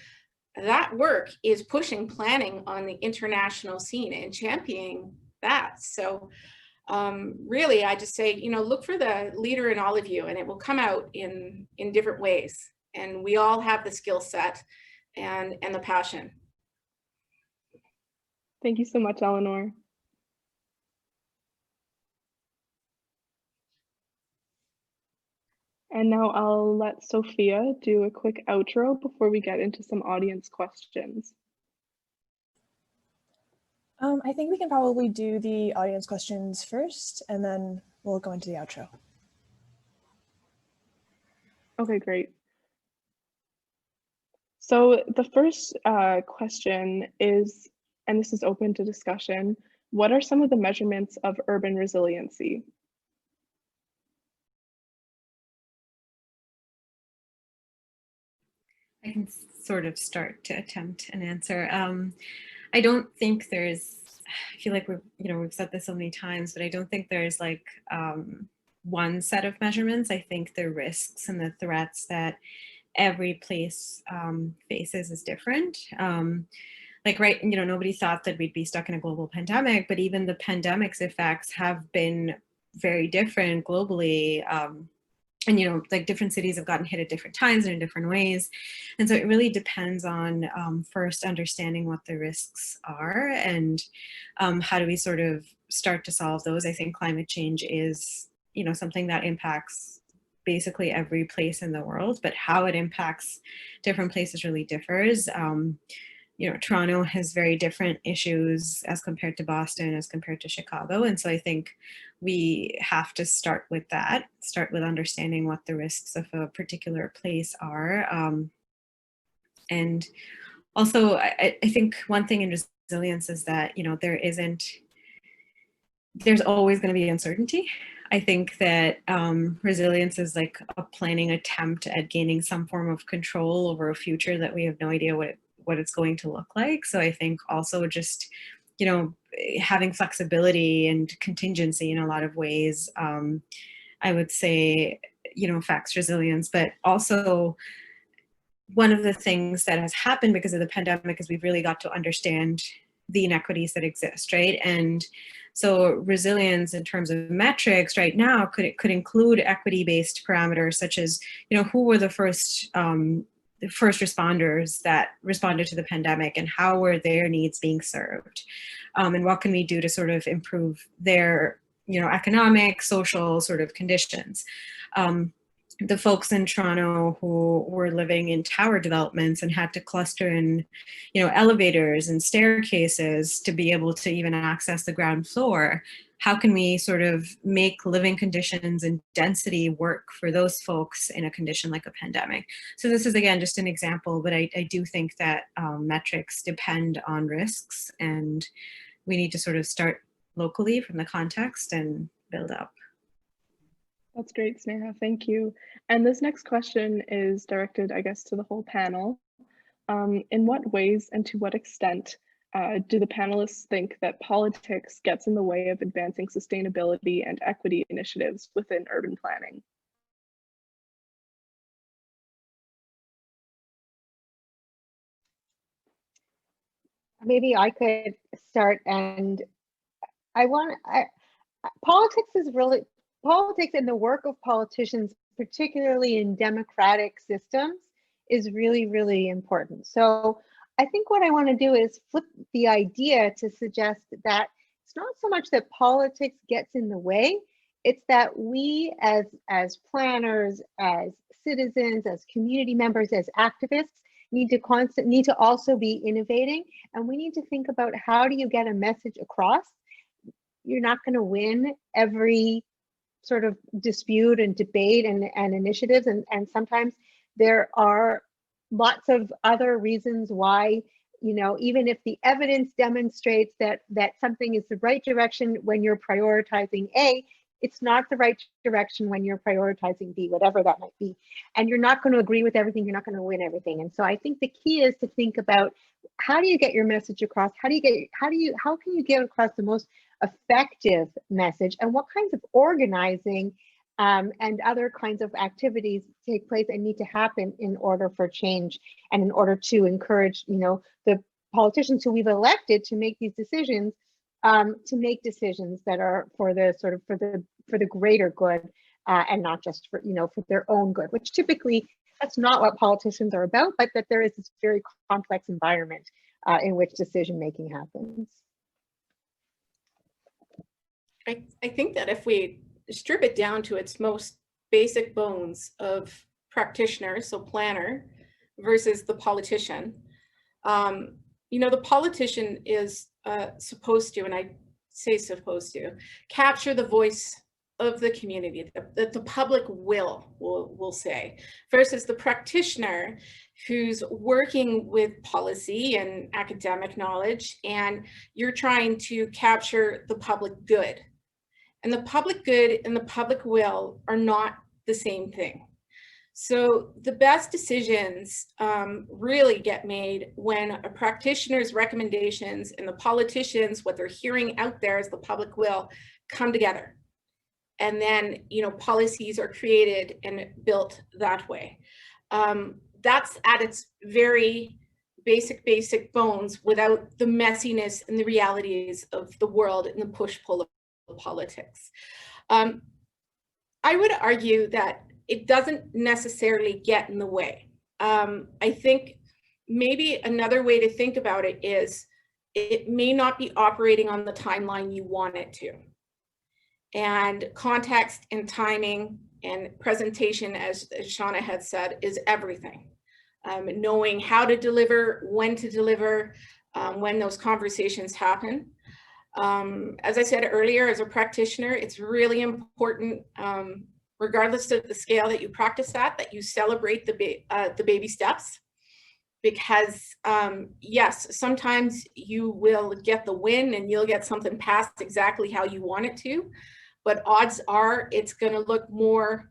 that work is pushing planning on the international scene and championing that. So really, I just say, you know, look for the leader in all of you, and it will come out in different ways. And we all have the skill set and the passion. Thank you so much, Eleanor. And now I'll let Sophia do a quick outro before we get into some audience questions. I think we can probably do the audience questions first, and then we'll go into the outro. Okay, great. So the first question is, and this is open to discussion, what are some of the measurements of urban resiliency? I can sort of start to attempt an answer. I don't think there's, I feel like we've said this so many times, but I don't think there's like one set of measurements. I think the risks and the threats that every place faces is different. Like, right, nobody thought that we'd be stuck in a global pandemic, but even the pandemic's effects have been very different globally. And, like, different cities have gotten hit at different times and in different ways. And so it really depends on first understanding what the risks are and how do we sort of start to solve those. I think climate change is, something that impacts basically every place in the world, but how it impacts different places really differs. Toronto has very different issues as compared to Boston, as compared to Chicago. And so I think we have to start with that, start with understanding what the risks of a particular place are. And also, I think one thing in resilience is that, there's always going to be uncertainty. I think that resilience is like a planning attempt at gaining some form of control over a future that we have no idea what it's going to look like. So I think also just, having flexibility and contingency in a lot of ways, I would say, affects resilience. But also, one of the things that has happened because of the pandemic is we've really got to understand the inequities that exist, right? And so resilience in terms of metrics right now could include equity-based parameters such as, who were the first responders that responded to the pandemic and how were their needs being served, and what can we do to sort of improve their, economic, social sort of conditions. The folks in Toronto who were living in tower developments and had to cluster in, elevators and staircases to be able to even access the ground floor, how can we sort of make living conditions and density work for those folks in a condition like a pandemic? So this is, again, just an example, but I do think that metrics depend on risks, and we need to sort of start locally from the context and build up. That's great, Sneha, thank you. And this next question is directed, I guess, to the whole panel. In what ways and to what extent do the panelists think that politics gets in the way of advancing sustainability and equity initiatives within urban planning? maybe I could start, and politics and the work of politicians, particularly in democratic systems, is really, really important. So I think what I want to do is flip the idea to suggest that it's not so much that politics gets in the way, it's that we as planners, as citizens, as community members, as activists, need to also be innovating, and we need to think about how do you get a message across. You're not going to win every sort of dispute and debate and initiatives, and sometimes there are lots of other reasons why, you know, even if the evidence demonstrates that something is the right direction when you're prioritizing A, it's not the right direction when you're prioritizing B, whatever that might be. And you're not going to agree with everything, you're not going to win everything. And so I think the key is to think about, how do you get your message across? How can you get across the most effective message, and what kinds of organizing and other kinds of activities take place and need to happen in order for change, and in order to encourage, you know, the politicians who we've elected to make these decisions, to make decisions that are for the greater good, and not just for, you know, for their own good, which typically that's not what politicians are about, but that there is this very complex environment in which decision making happens. I think that if we strip it down to its most basic bones of practitioner, so planner, versus the politician, you know, the politician is supposed to, and I say supposed to, capture the voice of the community, that the public will say, versus the practitioner who's working with policy and academic knowledge, and you're trying to capture the public good. And the public good and the public will are not the same thing. So the best decisions really get made when a practitioner's recommendations and the politicians, what they're hearing out there as the public will, come together. And then, you know, policies are created and built that way. That's at its very basic bones, without the messiness and the realities of the world and the push-pull of politics. I would argue that it doesn't necessarily get in the way. I think maybe another way to think about it is, it may not be operating on the timeline you want it to. And context and timing and presentation, as Shauna had said, is everything. Knowing how to deliver, when to deliver, when those conversations happen. As I said earlier, as a practitioner, it's really important, regardless of the scale that you practice at, that you celebrate the baby steps. Because yes, sometimes you will get the win and you'll get something passed exactly how you want it to, but odds are it's going to look more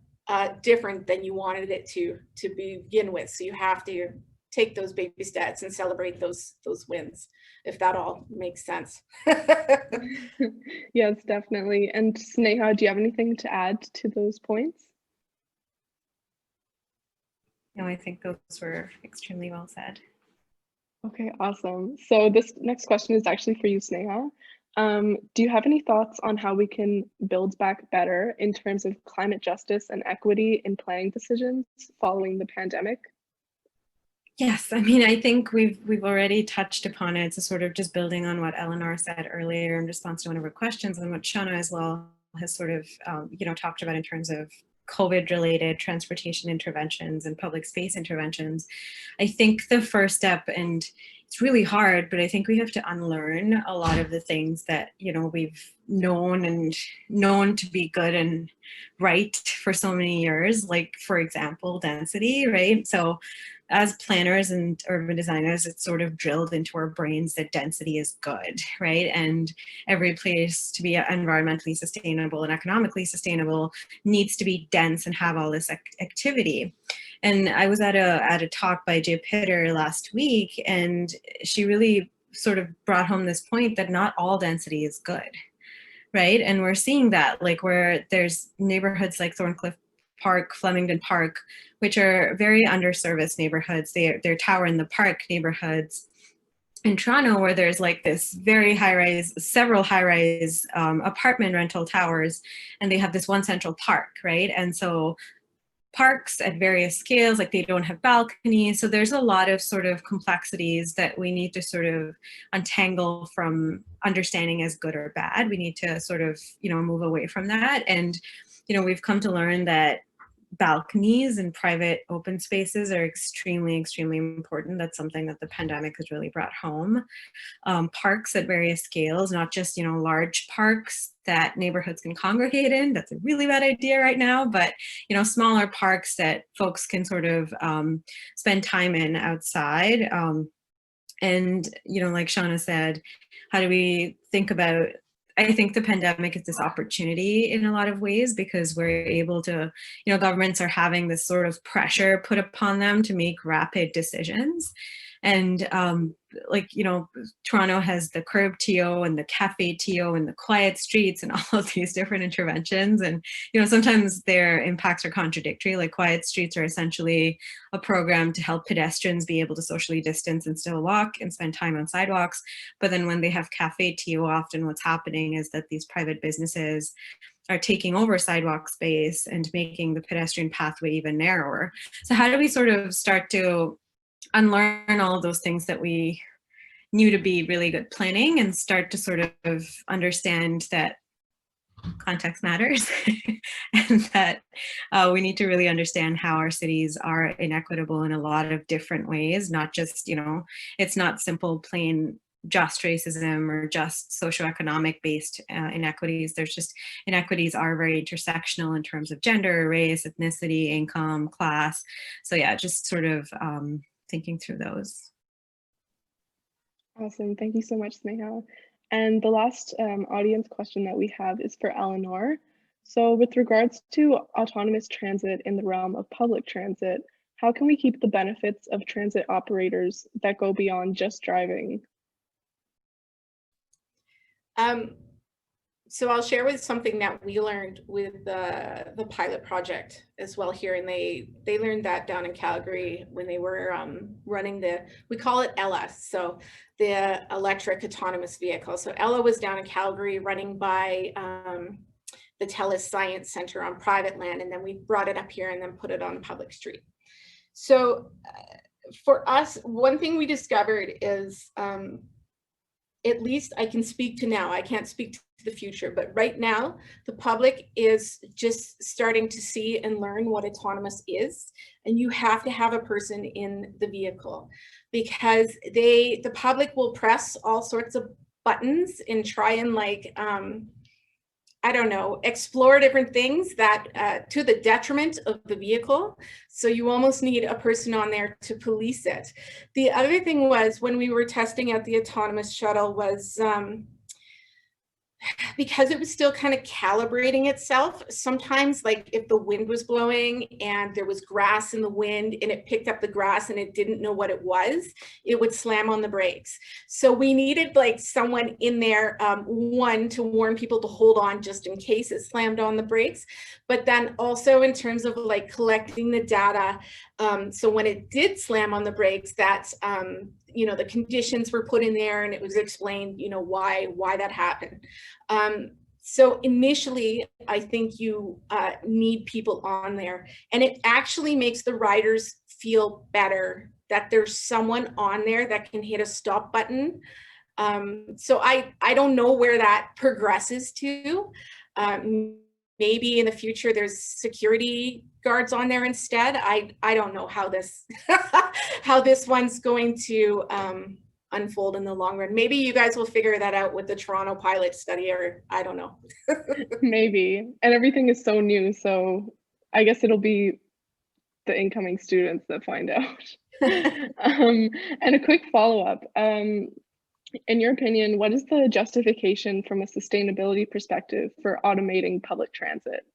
different than you wanted it to begin with. So you have to take those baby steps and celebrate those wins, if that all makes sense. Yes, definitely. And Sneha, do you have anything to add to those points? No, I think those were extremely well said. Okay, awesome. So this next question is actually for you, Sneha. Do you have any thoughts on how we can build back better in terms of climate justice and equity in planning decisions following the pandemic? Yes, I mean, I think we've already touched upon it. So sort of just building on what Eleanor said earlier in response to one of her questions, and what Shauna as well has sort of you know, talked about in terms of COVID-related transportation interventions and public space interventions. I think the first step, and it's really hard, but I think we have to unlearn a lot of the things that, you know, we've known to be good and right for so many years, like, for example, density, right? So as planners and urban designers, it's sort of drilled into our brains that density is good, right? And every place to be environmentally sustainable and economically sustainable needs to be dense and have all this activity. And I was at a talk by Jay Pitter last week, and she really sort of brought home this point that not all density is good, right? And we're seeing that, like, where there's neighborhoods like Thorncliffe Park, Flemington Park, which are very underserviced neighborhoods. They're Tower in the Park neighborhoods. in Toronto, where there's like this very high-rise, several high-rise apartment rental towers, and they have this one central park, right? And so parks at various scales, like they don't have balconies. So there's a lot of sort of complexities that we need to sort of untangle from understanding as good or bad. We need to sort of, move away from that. And, we've come to learn that balconies and private open spaces are extremely, extremely important. That's something that the pandemic has really brought home. Parks at various scales, not just, large parks that neighborhoods can congregate in. That's a really bad idea right now, but, smaller parks that folks can sort of spend time in outside. And, like Shauna said, how do we think about, I think the pandemic is this opportunity in a lot of ways, because we're able to, governments are having this sort of pressure put upon them to make rapid decisions. And Toronto has the curb TO and the cafe TO and the quiet streets and all of these different interventions. And, sometimes their impacts are contradictory. Like quiet streets are essentially a program to help pedestrians be able to socially distance and still walk and spend time on sidewalks. But then when they have cafe TO, often what's happening is that these private businesses are taking over sidewalk space and making the pedestrian pathway even narrower. So how do we sort of start to unlearn all of those things that we knew to be really good planning and start to sort of understand that context matters and that we need to really understand how our cities are inequitable in a lot of different ways, not just, it's not simple, plain just racism or just socioeconomic based inequities. There's just inequities are very intersectional in terms of gender, race, ethnicity, income, class. So yeah, just sort of thinking through those. Awesome. Thank you so much, Sneha. And the last audience question that we have is for Eleanor. So with regards to autonomous transit in the realm of public transit, how can we keep the benefits of transit operators that go beyond just driving? So I'll share with something that we learned with the pilot project as well here, and they learned that down in Calgary when they were running we call it Ella, so the electric autonomous vehicle. So Ella was down in Calgary running by the TELUS Science Center on private land, and then we brought it up here and then put it on public street. So for us, one thing we discovered is, at least I can speak to now, I can't speak to the future, but right now the public is just starting to see and learn what autonomous is, and you have to have a person in the vehicle, because the public will press all sorts of buttons and try and I don't know, explore different things that to the detriment of the vehicle. So you almost need a person on there to police it. The other thing was, when we were testing out the autonomous shuttle, was because it was still kind of calibrating itself, sometimes like if the wind was blowing and there was grass in the wind and it picked up the grass and it didn't know what it was, it would slam on the brakes. So we needed like someone in there, one, to warn people to hold on just in case it slammed on the brakes, but then also in terms of like collecting the data. So when it did slam on the brakes, that's the conditions were put in there and it was explained, why that happened. So initially, I think you need people on there, and it actually makes the riders feel better that there's someone on there that can hit a stop button. So I don't know where that progresses to. Maybe in the future there's security guards on there instead. I don't know how this how this one's going to unfold in the long run. Maybe you guys will figure that out with the Toronto pilot study, or I don't know. Maybe. And everything is so new, so I guess it'll be the incoming students that find out. And a quick follow-up. In your opinion, what is the justification from a sustainability perspective for automating public transit?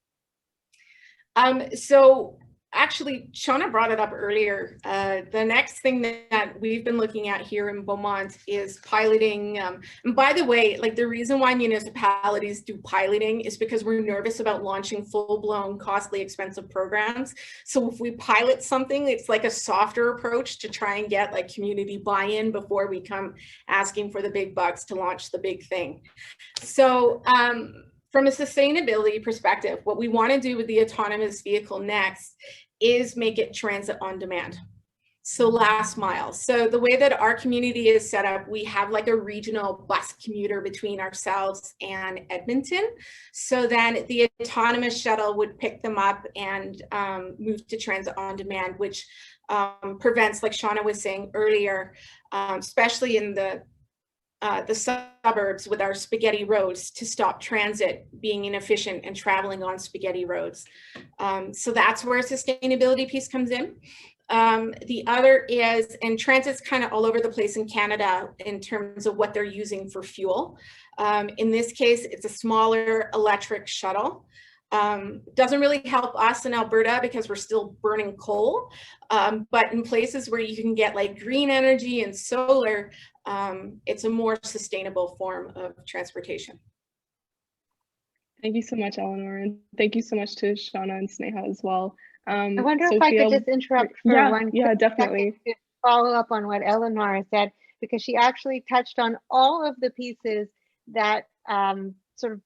So actually, Shauna brought it up earlier. The next thing that we've been looking at here in Beaumont is piloting. And by the way, like the reason why municipalities do piloting is because we're nervous about launching full-blown, costly, expensive programs. So if we pilot something, it's like a softer approach to try and get like community buy-in before we come asking for the big bucks to launch the big thing. So from a sustainability perspective, what we want to do with the autonomous vehicle next is make it transit on demand. So last mile. So the way that our community is set up, we have like a regional bus commuter between ourselves and Edmonton. So then the autonomous shuttle would pick them up and move to transit on demand, which prevents, like Shauna was saying earlier, especially in the suburbs with our spaghetti roads, to stop transit being inefficient and traveling on spaghetti roads. So that's where a sustainability piece comes in. The other is, and transit's kind of all over the place in Canada in terms of what they're using for fuel. In this case, it's a smaller electric shuttle. Doesn't really help us in Alberta because we're still burning coal. But in places where you can get like green energy and solar, it's a more sustainable form of transportation. Thank you so much, Eleanor, and thank you so much to Shauna and Sneha as well. I wonder if I could just interrupt for one quick definitely. second to follow up on what Eleanor said, because she actually touched on all of the pieces that sort of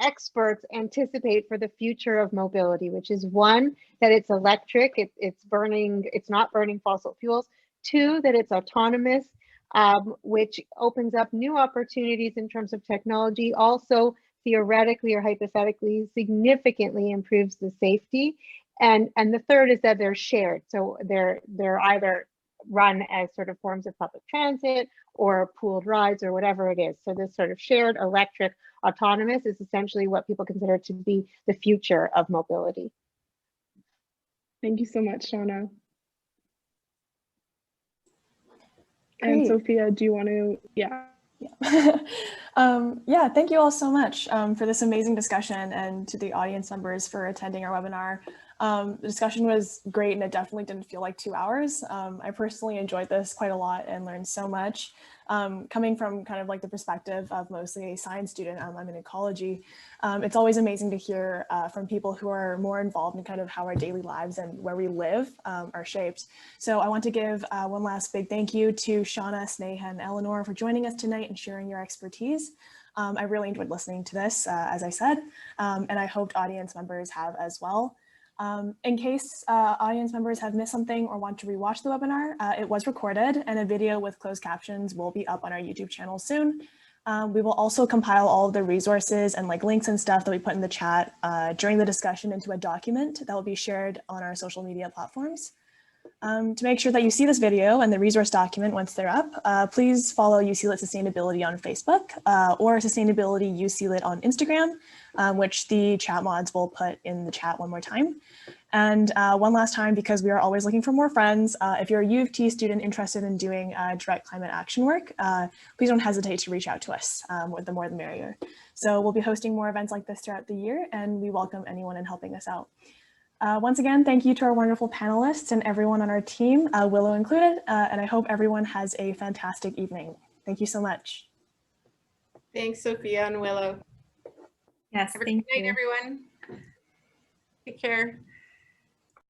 experts anticipate for the future of mobility, which is one, that it's electric, it's not burning fossil fuels. Two, that it's autonomous, which opens up new opportunities in terms of technology. Also, theoretically or hypothetically, significantly improves the safety. And the third is that they're shared. So they're either run as sort of forms of public transit or pooled rides or whatever it is. So this sort of shared electric autonomous is essentially what people consider to be the future of mobility. Thank you so much, Shauna. Great. And Sophia, do you want to, yeah, thank you all so much for this amazing discussion, and to the audience members for attending our webinar. The discussion was great, and it definitely didn't feel like 2 hours. I personally enjoyed this quite a lot and learned so much. Coming from kind of like the perspective of mostly a science student, I'm in ecology. It's always amazing to hear from people who are more involved in kind of how our daily lives and where we live are shaped. So I want to give one last big thank you to Shauna, Sneha, and Eleanor for joining us tonight and sharing your expertise. I really enjoyed listening to this, as I said, and I hoped audience members have as well. In case audience members have missed something or want to rewatch the webinar, it was recorded, and a video with closed captions will be up on our YouTube channel soon. We will also compile all of the resources and like links and stuff that we put in the chat during the discussion into a document that will be shared on our social media platforms. To make sure that you see this video and the resource document once they're up, please follow UCLit Sustainability on Facebook or Sustainability UCLit on Instagram, which the chat mods will put in the chat one more time. And one last time, because we are always looking for more friends, if you're a U of T student interested in doing direct climate action work, please don't hesitate to reach out to us. The more the merrier. So we'll be hosting more events like this throughout the year, and we welcome anyone in helping us out. Once again, thank you to our wonderful panelists and everyone on our team, Willow included, and I hope everyone has a fantastic evening. Thank you so much. Thanks, Sophia and Willow. Yes, Have a thank good night, you. everyone. Take care.